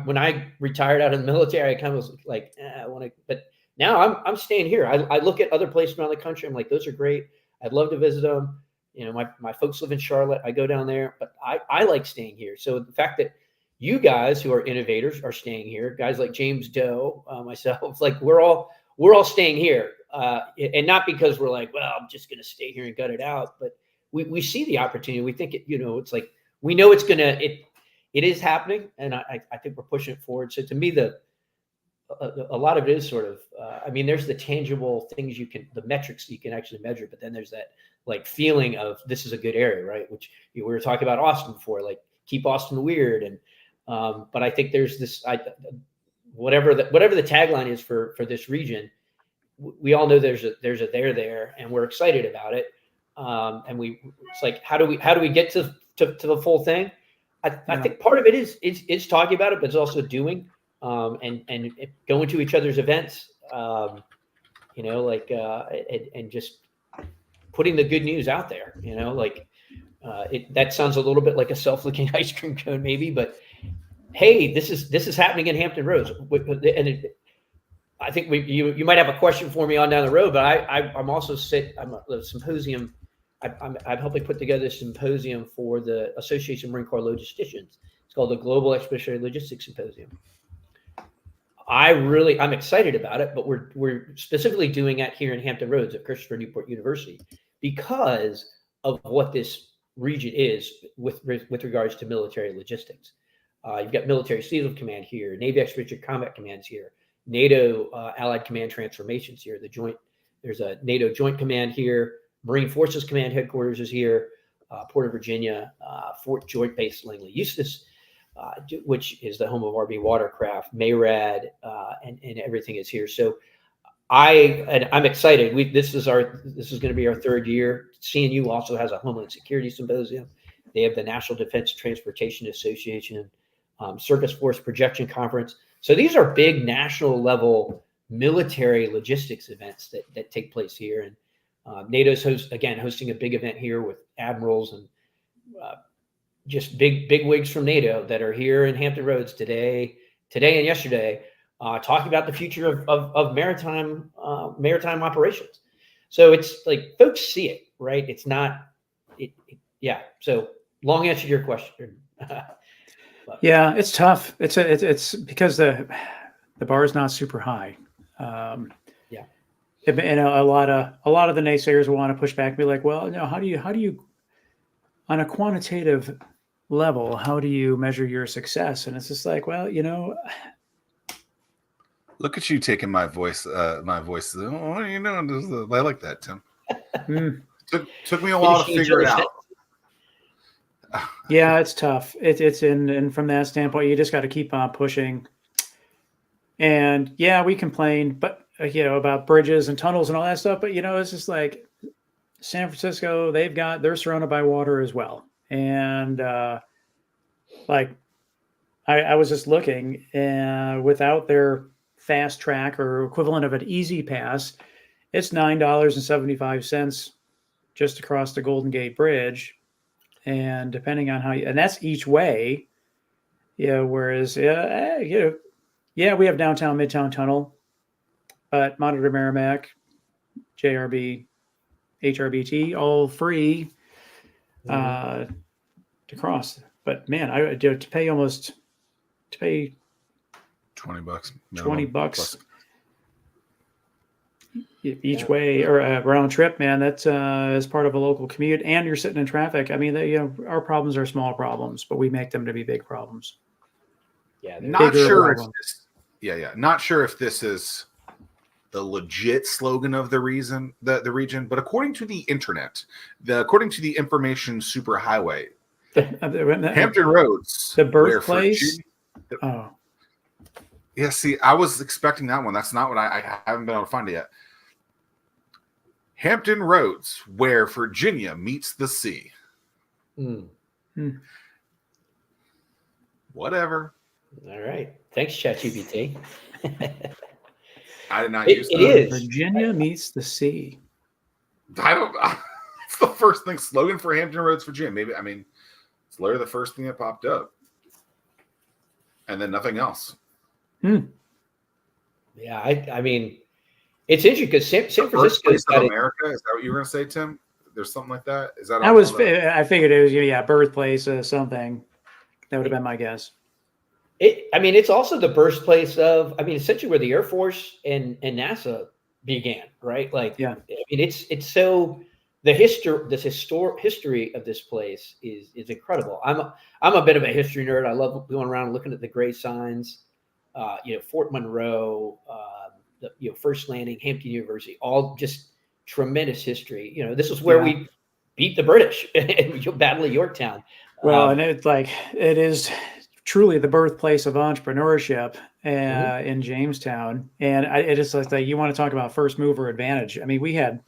When I retired out of the military, I kind of was like, I want to, but now I'm staying here. I look at other places around the country. I'm like, those are great. I'd love to visit them. My folks live in Charlotte. I go down there, but I like staying here. So the fact that you guys who are innovators are staying here, guys like James Doe, myself, like we're all staying here. And not because we're like, well, I'm just going to stay here and gut it out, but we see the opportunity. We think it's like, we know it is happening. And I think we're pushing it forward. So to me, a lot of it is sort of, there's the tangible things the metrics you can actually measure, but then there's that like feeling of this is a good area, right? Which we were talking about Austin before, like keep Austin weird. And, but I think there's this, whatever the tagline is for this region, we all know there's a there, and we're excited about it. And it's like, how do we get to the full thing? I think part of it is talking about it, but it's also doing, and going to each other's events, and just puting the good news out there, that sounds a little bit like a self-licking ice cream cone maybe, but hey, this is happening in Hampton Roads. And I think you might have a question for me on down the road, but I'm also I'm a symposium. I'm helping put together a symposium for the Association of Marine Corps Logisticians. It's called the Global Expeditionary Logistics Symposium. I'm excited about it, but we're specifically doing it here in Hampton Roads at Christopher Newport University because of what this region is with regards to military logistics. You've got Military Sealift Command here, Navy Expeditionary Combat Commands here, NATO Allied Command Transformations here. There's a NATO Joint Command here. Marine Forces Command Headquarters is here. Port of Virginia, Fort Joint Base Langley Eustis, which is the home of RB Watercraft, MARAD, and everything is here. So I'm excited. This is going to be our third year. CNU also has a Homeland Security Symposium. They have the National Defense Transportation Association Surface Force Projection Conference. So these are big national level military logistics events that take place here. And NATO's hosting a big event here with admirals and just big wigs from NATO that are here in Hampton Roads today and yesterday, talking about the future of maritime operations. So it's like folks see it, right? It's not, yeah. So long answer to your question. Yeah, it's tough. It's because the bar is not super high. Yeah. And a lot of the naysayers will want to push back and be like, well, no, how do you on a quantitative level, how do you measure your success? And it's just like, well, look at you taking my voice. Oh, what are you doing? I like that, Tim. Took me a while to figure it out. Yeah, it's tough. It's and from that standpoint, you just got to keep on pushing. And yeah, we complain, but about bridges and tunnels and all that stuff. But it's just like San Francisco, they're surrounded by water as well. And I was just looking, and without their fast track or equivalent of an easy pass, it's $9.75 just across the Golden Gate Bridge. And depending on and that's each way. Whereas, we have downtown Midtown Tunnel, but Monitor Merrimack, JRB, HRBT, all free to cross. But man, I to pay $20. $20 each way or a round trip, man. That's as part of a local commute, and you're sitting in traffic. I mean, our problems are small problems, but we make them to be big problems. Yeah, not sure if this is the legit slogan of the region, but according to the internet, according to the information superhighway, Hampton Roads, the birthplace. Yeah, see, I was expecting that one. That's not what I haven't been able to find it yet. Hampton Roads, where Virginia meets the sea. Whatever. All right. Thanks, ChatGPT. I did not use that. It is. Virginia meets the sea. I don't. It's the first thing. Slogan for Hampton Roads, Virginia. Maybe. I mean, it's literally the first thing that popped up, and then nothing else. Yeah, I mean, it's interesting because San Francisco is of America. Is that what you were going to say, Tim? There's something like that. Is that? I figured it was birthplace something. That would have been my guess. It's also the birthplace of, essentially where the Air Force and NASA began, right? It's so the history of this place is incredible. I'm a bit of a history nerd. I love going around and looking at the gray signs, Fort Monroe, First Landing, Hampton University, all just tremendous history. This is where we beat the British in Battle of Yorktown. Well, and it is truly the birthplace of entrepreneurship in Jamestown. And it is like you want to talk about first mover advantage. I mean, we had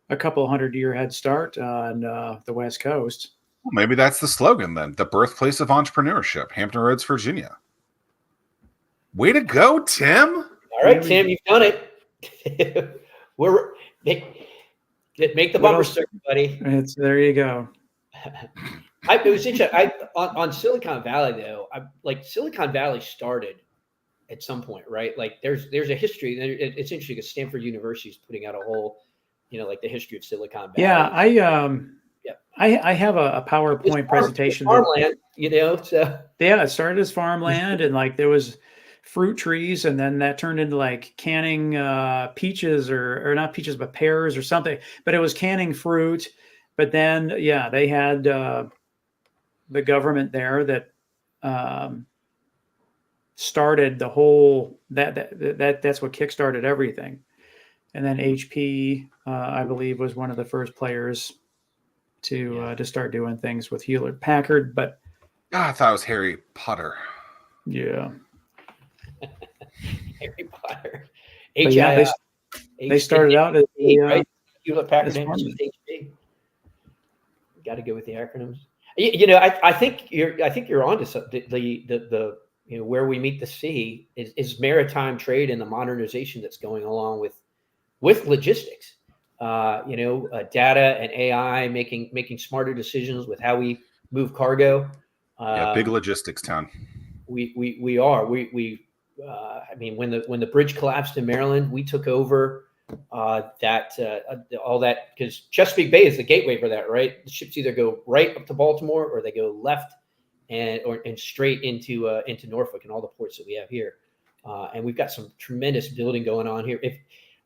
a couple 100-year head start on the West Coast. Well, maybe that's the slogan then. The birthplace of entrepreneurship, Hampton Roads, Virginia. Way to go, Tim. All right, Tim, you've done it. Make the bumper sticker, buddy. There you go. It was interesting. On Silicon Valley, though, Silicon Valley started at some point, right? Like there's a history. It's interesting because Stanford University is putting out a whole, the history of Silicon Valley. Yeah, I have a PowerPoint presentation. Farmland, So yeah, it started as farmland, and there was fruit trees, and then that turned into canning peaches or not peaches but pears or something. But it was canning fruit. But then they had the government there that started the whole that's what kickstarted everything. And then HP, I believe, was one of the first players to start doing things with Hewlett Packard. But I thought it was Harry Potter. Yeah. Harry Potter. They started out as Hewlett Packard and HP. Got to go with the acronyms. I think you're onto something. The where we meet the sea is maritime trade and the modernization that's going along with logistics. data and AI making smarter decisions with how we move cargo. Big logistics town. We are. I mean, when the bridge collapsed in Maryland, we took over all that, because Chesapeake Bay is the gateway for that, right? The ships either go right up to Baltimore or they go left and straight into Norfolk and all the ports that we have here. And we've got some tremendous building going on here.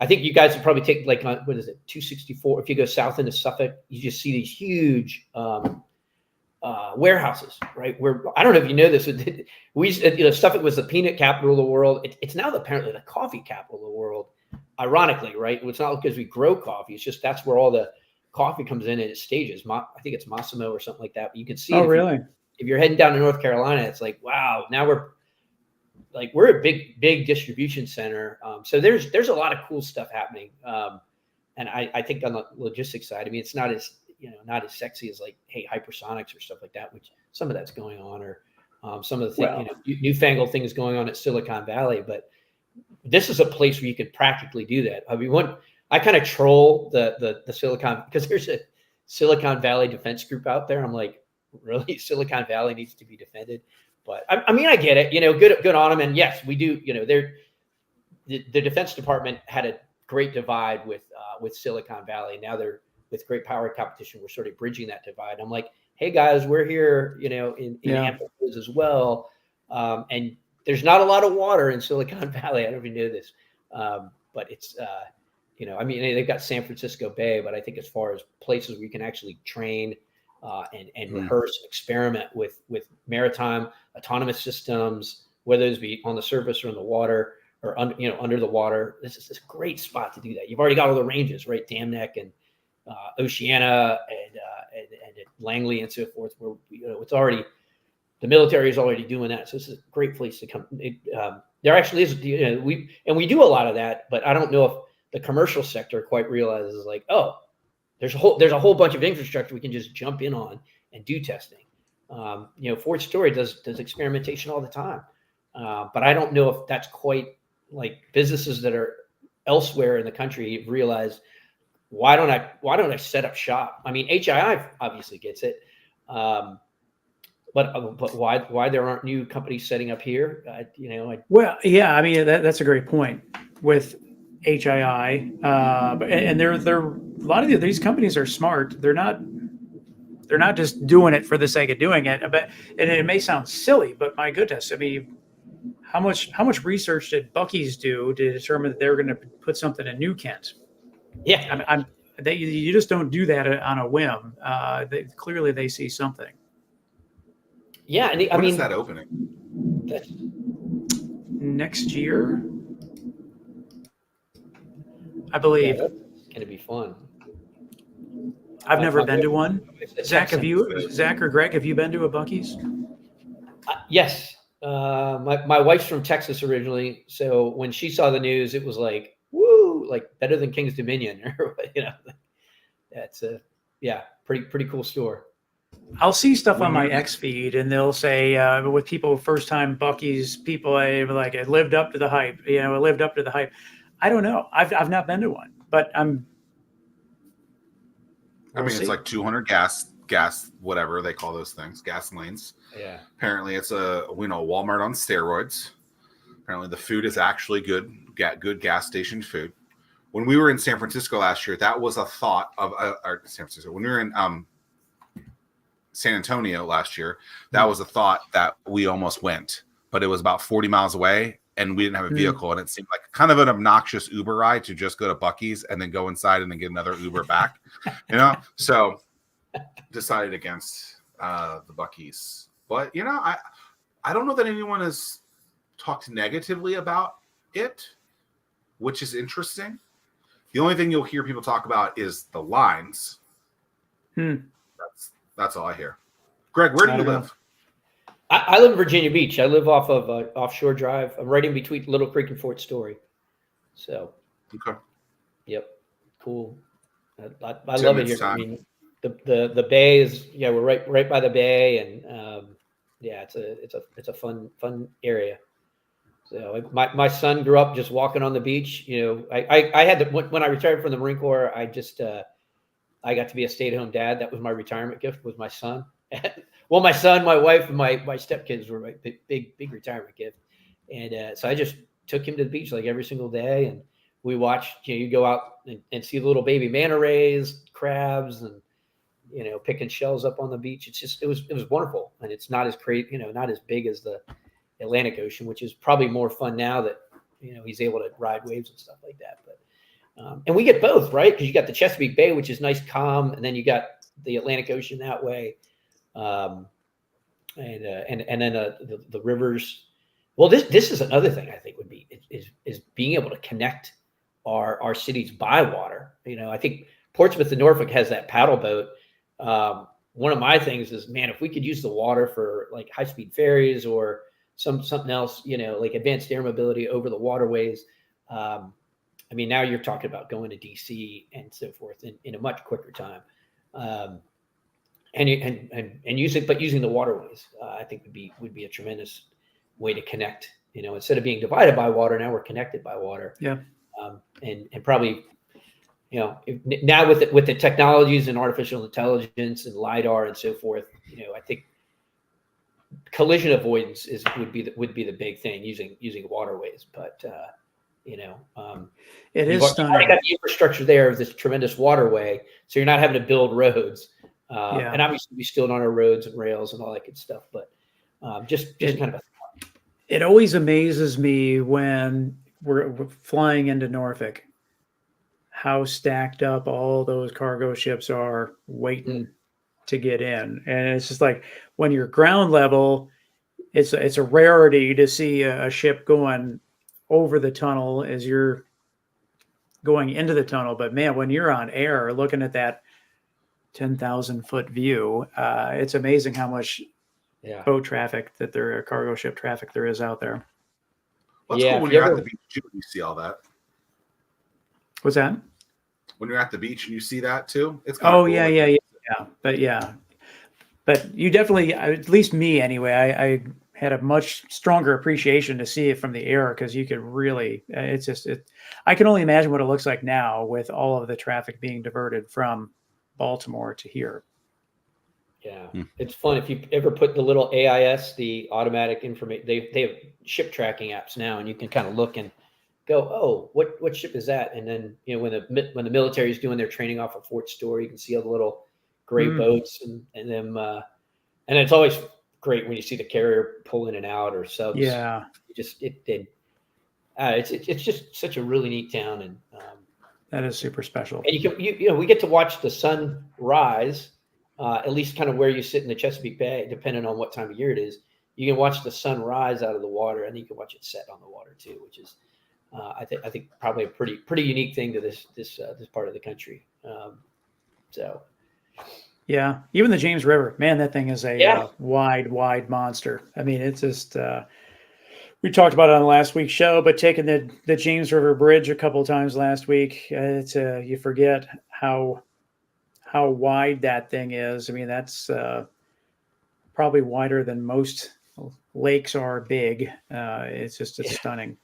I think you guys would probably take like, what is it, 264? If you go south into Suffolk, you just see these huge warehouses, right? Where, I don't know if you know this, Suffolk was the peanut capital of the world. It's now apparently the coffee capital of the world. Ironically, right? It's not because we grow coffee. It's just that's where all the coffee comes in its stages. I think it's Massimo or something like that. But you can see. Oh, really? If you're heading down to North Carolina, it's like, wow, now we're a big distribution center. So there's a lot of cool stuff happening. And I think on the logistics side, I mean, it's not as sexy as like, hey, hypersonics or stuff like that, which some of that's going on, or some of the newfangled things going on at Silicon Valley. But this is a place where you could practically do that. I mean, I kind of troll the Silicon, because there's a Silicon Valley defense group out there. I'm like, really? Silicon Valley needs to be defended? But I mean, I get it, good on them. And yes, we do, the Defense Department had a great divide with Silicon Valley. Now they're, with great power competition, we're sort of bridging that divide. I'm like, hey guys, we're here, in Hampton Roads as well. And there's not a lot of water in Silicon Valley. I don't know if you know this, but it's, I mean, they've got San Francisco Bay, but I think as far as places where you can actually train and rehearse, experiment with maritime autonomous systems, whether those be on the surface or in the water or under the water, this is a great spot to do that. You've already got all the ranges, right? Dam Neck and Oceana and Langley and so forth, where it's already, the military is already doing that. So this is a great place to come. There actually is, we do a lot of that, but I don't know if the commercial sector quite realizes, like, oh, there's a whole bunch of infrastructure we can just jump in on and do testing. Fort Story does experimentation all the time, but I don't know if that's quite like businesses that are elsewhere in the country realize, why don't I set up shop? I mean, HII obviously gets it, but why there aren't new companies setting up here? Well, yeah, I mean, that's a great point with HII, and they're a lot of these companies are smart. They're not just doing it for the sake of doing it. But and it may sound silly, but my goodness, I mean, how much research did Buc-ee's do to determine that they're going to put something in New Kent? Yeah, you just don't do that on a whim. Clearly they see something. Yeah, and when is that opening? Next year, I believe. Yeah, it's going to be fun. I've never been to one. Zach or Greg, have you been to a Buc-ee's? Yes. My wife's from Texas originally, so when she saw the news, it was like, woo, like better than King's Dominion, or that's a pretty cool store. I'll see stuff on my X feed, and they'll say with people first time Buc-ee's, people like, it lived up to the hype. It lived up to the hype. I don't know. I've not been to one, but it's like 200 gas, whatever they call those things, gas lanes. Yeah. Apparently, it's a Walmart on steroids. Apparently, the food is actually good gas station food. When we were in San Francisco last year, that was a thought of San Francisco. When we were in San Antonio last year, that was a thought that we almost went, but it was about 40 miles away, and we didn't have a vehicle, and it seemed like kind of an obnoxious Uber ride to just go to Buc-ee's and then go inside and then get another Uber back, So decided against the Buc-ee's. But I don't know that anyone has talked negatively about it, which is interesting. The only thing you'll hear people talk about is the lines. That's all I hear. Greg, where do you live? I live in Virginia Beach. I live off of Offshore Drive. I'm right in between Little Creek and Fort Story. So, okay. Yep, cool. I love it here. I mean, the bay is we're right by the bay, and it's a fun area. So my son grew up just walking on the beach. I had to, when I retired from the Marine Corps, I got to be a stay-at-home dad. That was my retirement gift, was my son. Well, my son, my wife, and my stepkids were my big retirement gift. And so I just took him to the beach like every single day, and we watched. You go out and see the little baby manta rays, crabs, and picking shells up on the beach. It was wonderful, and it's not as not as big as the Atlantic Ocean, which is probably more fun now that he's able to ride waves and stuff like that. But and we get both, right? Because you got the Chesapeake Bay, which is nice, calm, and then you got the Atlantic Ocean that way, and then the rivers. Well, this is another thing I think would be is being able to connect our cities by water. I think Portsmouth and Norfolk has that paddle boat. One of my things is, man, if we could use the water for like high-speed ferries or something else, like advanced air mobility over the waterways. I mean, now you're talking about going to DC and so forth in a much quicker time. And using the waterways, I think would be a tremendous way to connect. Instead of being divided by water, now we're connected by water. Yeah. And probably, now with the technologies and artificial intelligence and LiDAR and so forth, I think collision avoidance would be the big thing using waterways. But it is you've already got the infrastructure there of this tremendous waterway, so you're not having to build roads. And obviously we still on our roads and rails and all that good stuff. But just kind of it always amazes me when we're flying into Norfolk, how stacked up all those cargo ships are waiting to get in. And it's just like when you're ground level, it's a rarity to see a ship going over the tunnel as you're going into the tunnel. But man, when you're on air looking at that 10,000-foot view, it's amazing how much boat traffic cargo ship traffic there is out there. Well, that's cool when you're at the beach too, you see all that. What's that? When you're at the beach and you see that too, it's cool. Yeah. But you definitely, at least me anyway, I had a much stronger appreciation to see it from the air, because you could really, I can only imagine what it looks like now with all of the traffic being diverted from Baltimore to here. Yeah, It's fun if you ever put the little AIS, the automatic information. They have ship tracking apps now, and you can kind of look and go, oh, what ship is that? And then when the military is doing their training off of Fort Story, you can see all the little gray boats and them. And it's always great when you see the carrier pull in and out or subs. Yeah, it's just such a really neat town, and that is super special. And we get to watch the sun rise. At least kind of where you sit in the Chesapeake Bay, depending on what time of year it is, you can watch the sun rise out of the water, and you can watch it set on the water too, which is, I think probably a pretty unique thing to this part of the country. Yeah, even the James River, man, that thing is a wide monster. I mean, it's just we talked about it on last week's show, but taking the James River Bridge a couple of times last week, it's you forget how wide that thing is. I mean, that's probably wider than most lakes are big. It's just stunning.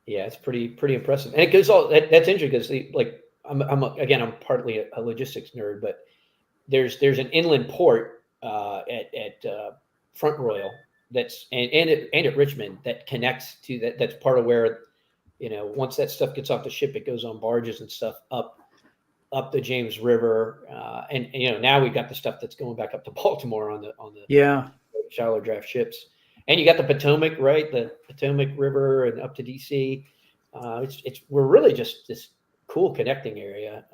Yeah, it's pretty impressive. And it goes all that's interesting because I'm partly a logistics nerd, but there's an inland port at Front Royal that's and at Richmond that connects to that. That's part of where once that stuff gets off the ship, it goes on barges and stuff up the James River, and now we've got the stuff that's going back up to Baltimore on the shallow draft ships, and you got the Potomac, right? The Potomac River and up to DC. We're really just this cool connecting area,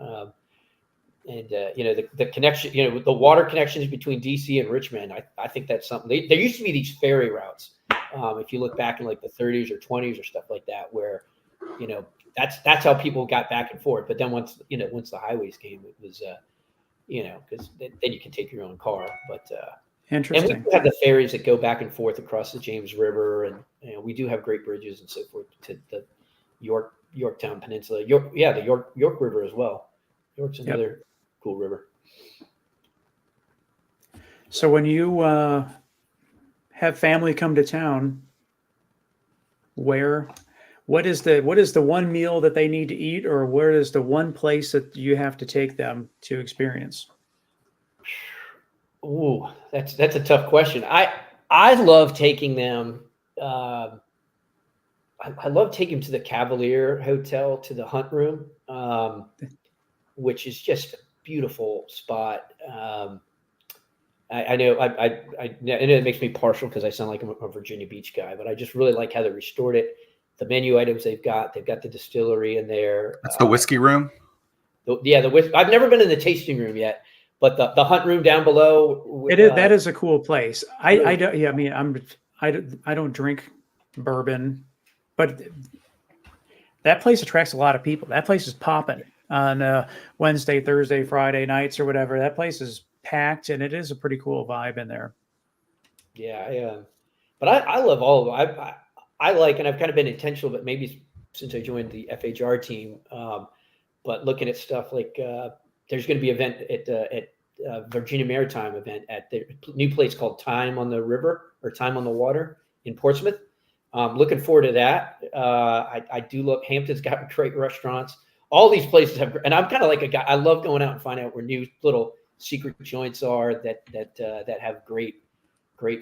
and the connection, the water connections between DC and Richmond. I think that's something. There used to be these ferry routes. If you look back in like the 30s or 20s or stuff like that, where that's how people got back and forth. But then once the highways came, it was because then you can take your own car. But interesting. And we have the ferries that go back and forth across the James River, and we do have great bridges and so forth to the Yorktown Peninsula. The York River as well. York's another cool river. So when you have family come to town, where, what is the one meal that they need to eat, or where is the one place that you have to take them to experience? Ooh, that's a tough question. I love taking them. I love taking them to the Cavalier Hotel, to the Hunt Room, which is just a beautiful spot. I know I know it makes me partial because I sound like I'm a Virginia Beach guy, but I just really like how they restored it. The menu items they've got the distillery in there. That's the whiskey room. The whiskey. I've never been in the tasting room yet, but the Hunt Room down below. It is that is a cool place. I don't. Yeah, I mean, I don't drink bourbon, but that place attracts a lot of people. That place is popping on Wednesday, Thursday, Friday nights or whatever. That place is packed, and it is a pretty cool vibe in there. Yeah, but I love all of them. I like, and I've kind of been intentional, but maybe since I joined the FHR team, but looking at stuff like there's going to be an event at Virginia Maritime event at the new place called Time on the River or Time on the Water in Portsmouth. Looking forward to that. I do look. Hampton's got great restaurants. All these places have, and I'm kind of like a guy. I love going out and finding out where new little secret joints are that have great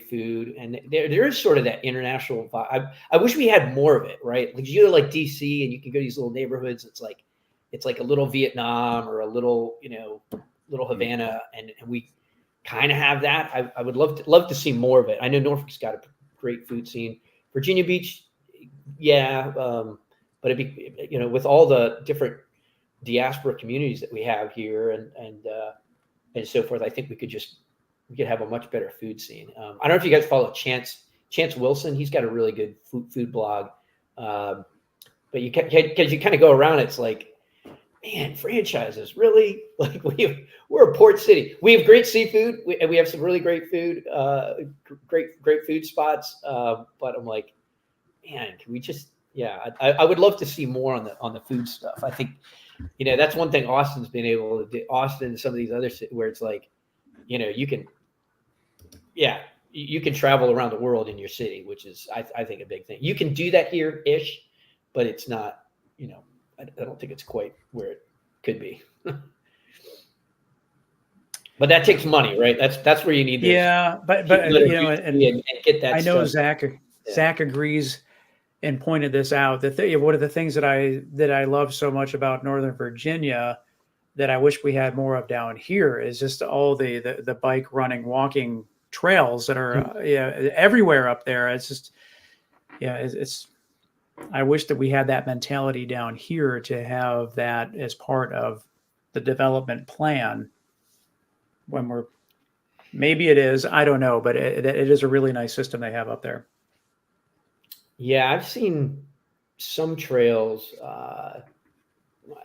food, and there is sort of that international vibe. I wish we had more of it, right? Like you go to like DC and you can go to these little neighborhoods. It's like a little Vietnam or a little little Havana, and we kind of have that. I would love to see more of it. I know Norfolk's got a great food scene. Virginia Beach, yeah, but it'd be with all the different diaspora communities that we have here and so forth. I think we could have a much better food scene. I don't know if you guys follow Chance Wilson. He's got a really good food blog. But you kind of go around, it's like, man, franchises really, like we're a port city. We have great seafood and we have some really great food, great food spots. But I'm like, man, can we just, I would love to see more on the food stuff. I think, that's one thing Austin's been able to do. Austin and some of these other cities where it's like, you can travel around the world in your city, which is, I think, a big thing. You can do that here-ish, but it's not, I don't think it's quite where it could be. But that takes money, right? That's where you need this. Yeah, but and get that. I know stuff. Zack agrees and pointed this out. One of the things that I love so much about Northern Virginia that I wish we had more of down here is just all the bike, running, walking trails that are everywhere up there. It's just it's I wish that we had that mentality down here to have that as part of the development plan when maybe it is, I don't know, but it is a really nice system they have up there. Yeah, I've seen some trails.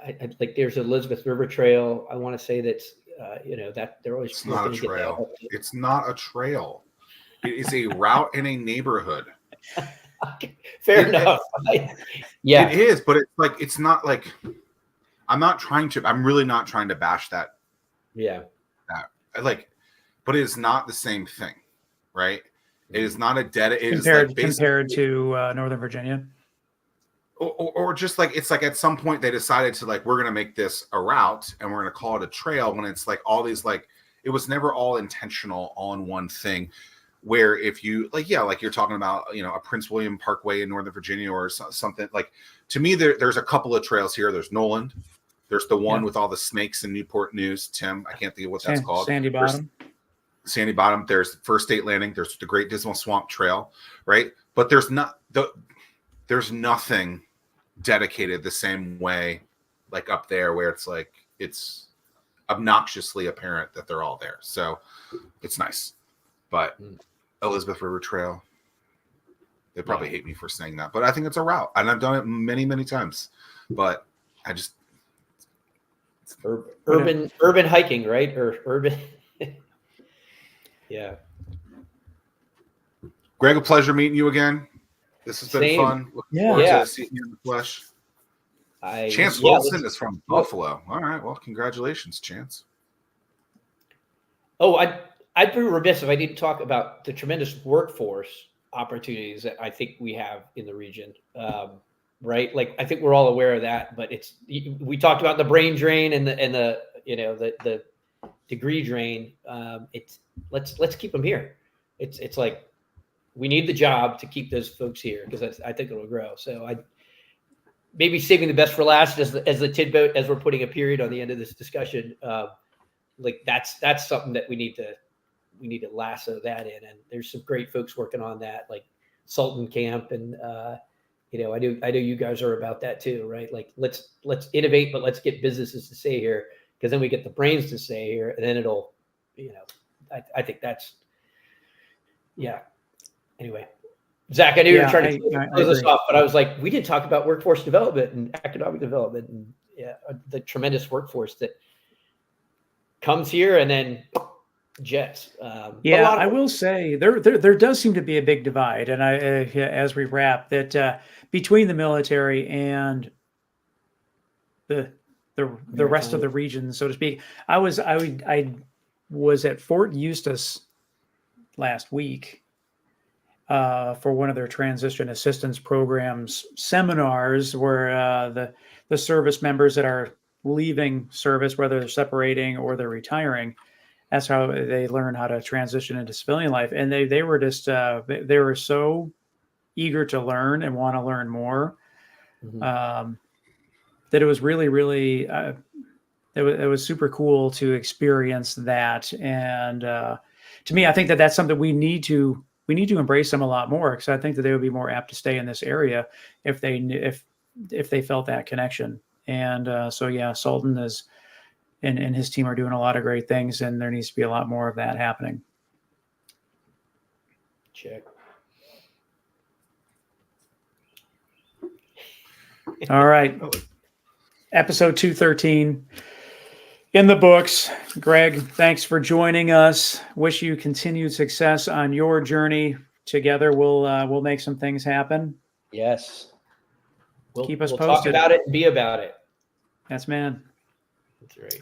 Like there's Elizabeth River Trail. I want to say that's that they're always. It's not a trail. It's not a trail. It is a route in a neighborhood. Fair enough. Yeah, it is, but it's not like I'm really not trying to bash that. Yeah. But it is not the same thing, right? It is not a compared to Northern Virginia. Or just like it's like at some point they decided to we're gonna make this a route and we're gonna call it a trail when it's like all these it was never all intentional all in one thing. Where if you like you're talking about a Prince William Parkway in Northern Virginia or something to me there's a couple of trails here. There's Noland, there's the one with all the snakes in Newport News. Tim, I can't think of what that's called. Sandy Bottom. There's First State Landing. There's the Great Dismal Swamp Trail, right? But there's nothing dedicated the same way up there where it's obnoxiously apparent that they're all there. So it's nice. But Elizabeth River Trail, they probably hate me for saying that, but I think it's a route and I've done it many, many times, but I just urban hiking, right? Or urban. Yeah. Greg, a pleasure meeting you again. This has been fun. Looking forward to seeing you in the flesh. Chance Wilson is from Buffalo. All right. Well, congratulations, Chance. Oh, I'd be remiss if I didn't talk about the tremendous workforce opportunities that I think we have in the region. Right? Like I think we're all aware of that, but we talked about the brain drain and the degree drain. Let's keep them here. It's like we need the job to keep those folks here because I think it'll grow. So I maybe saving the best for last as the tidbit as we're putting a period on the end of this discussion. Like that's something that we need to lasso that in, and there's some great folks working on that, like Sultan Camp and. I know you guys are about that too, right? Like let's innovate, but let's get businesses to stay here because then we get the brains to stay here, and then it'll, I think that's, yeah. Anyway, Zach, I knew you were trying to close us off, but I was like, we didn't talk about workforce development and economic development and the tremendous workforce that comes here and then jets. I will say there does seem to be a big divide, and as we wrap that between the military and the rest of the region, so to speak. I was at Fort Eustis last week for one of their transition assistance programs seminars, where the service members that are leaving service, whether they're separating or they're retiring. That's how they learn how to transition into civilian life. And they were just, they were so eager to learn and want to learn more that it was really, really, it was super cool to experience that. And to me, I think that's something we need to embrace them a lot more, because I think that they would be more apt to stay in this area if they felt that connection. And Sultan is, and his team are doing a lot of great things, and there needs to be a lot more of that happening. Check. All right. Episode 213 in the books. Greg, thanks for joining us. Wish you continued success on your journey. Together, we'll make some things happen. Yes. Keep us posted. Talk about it and be about it. That's man. That's right.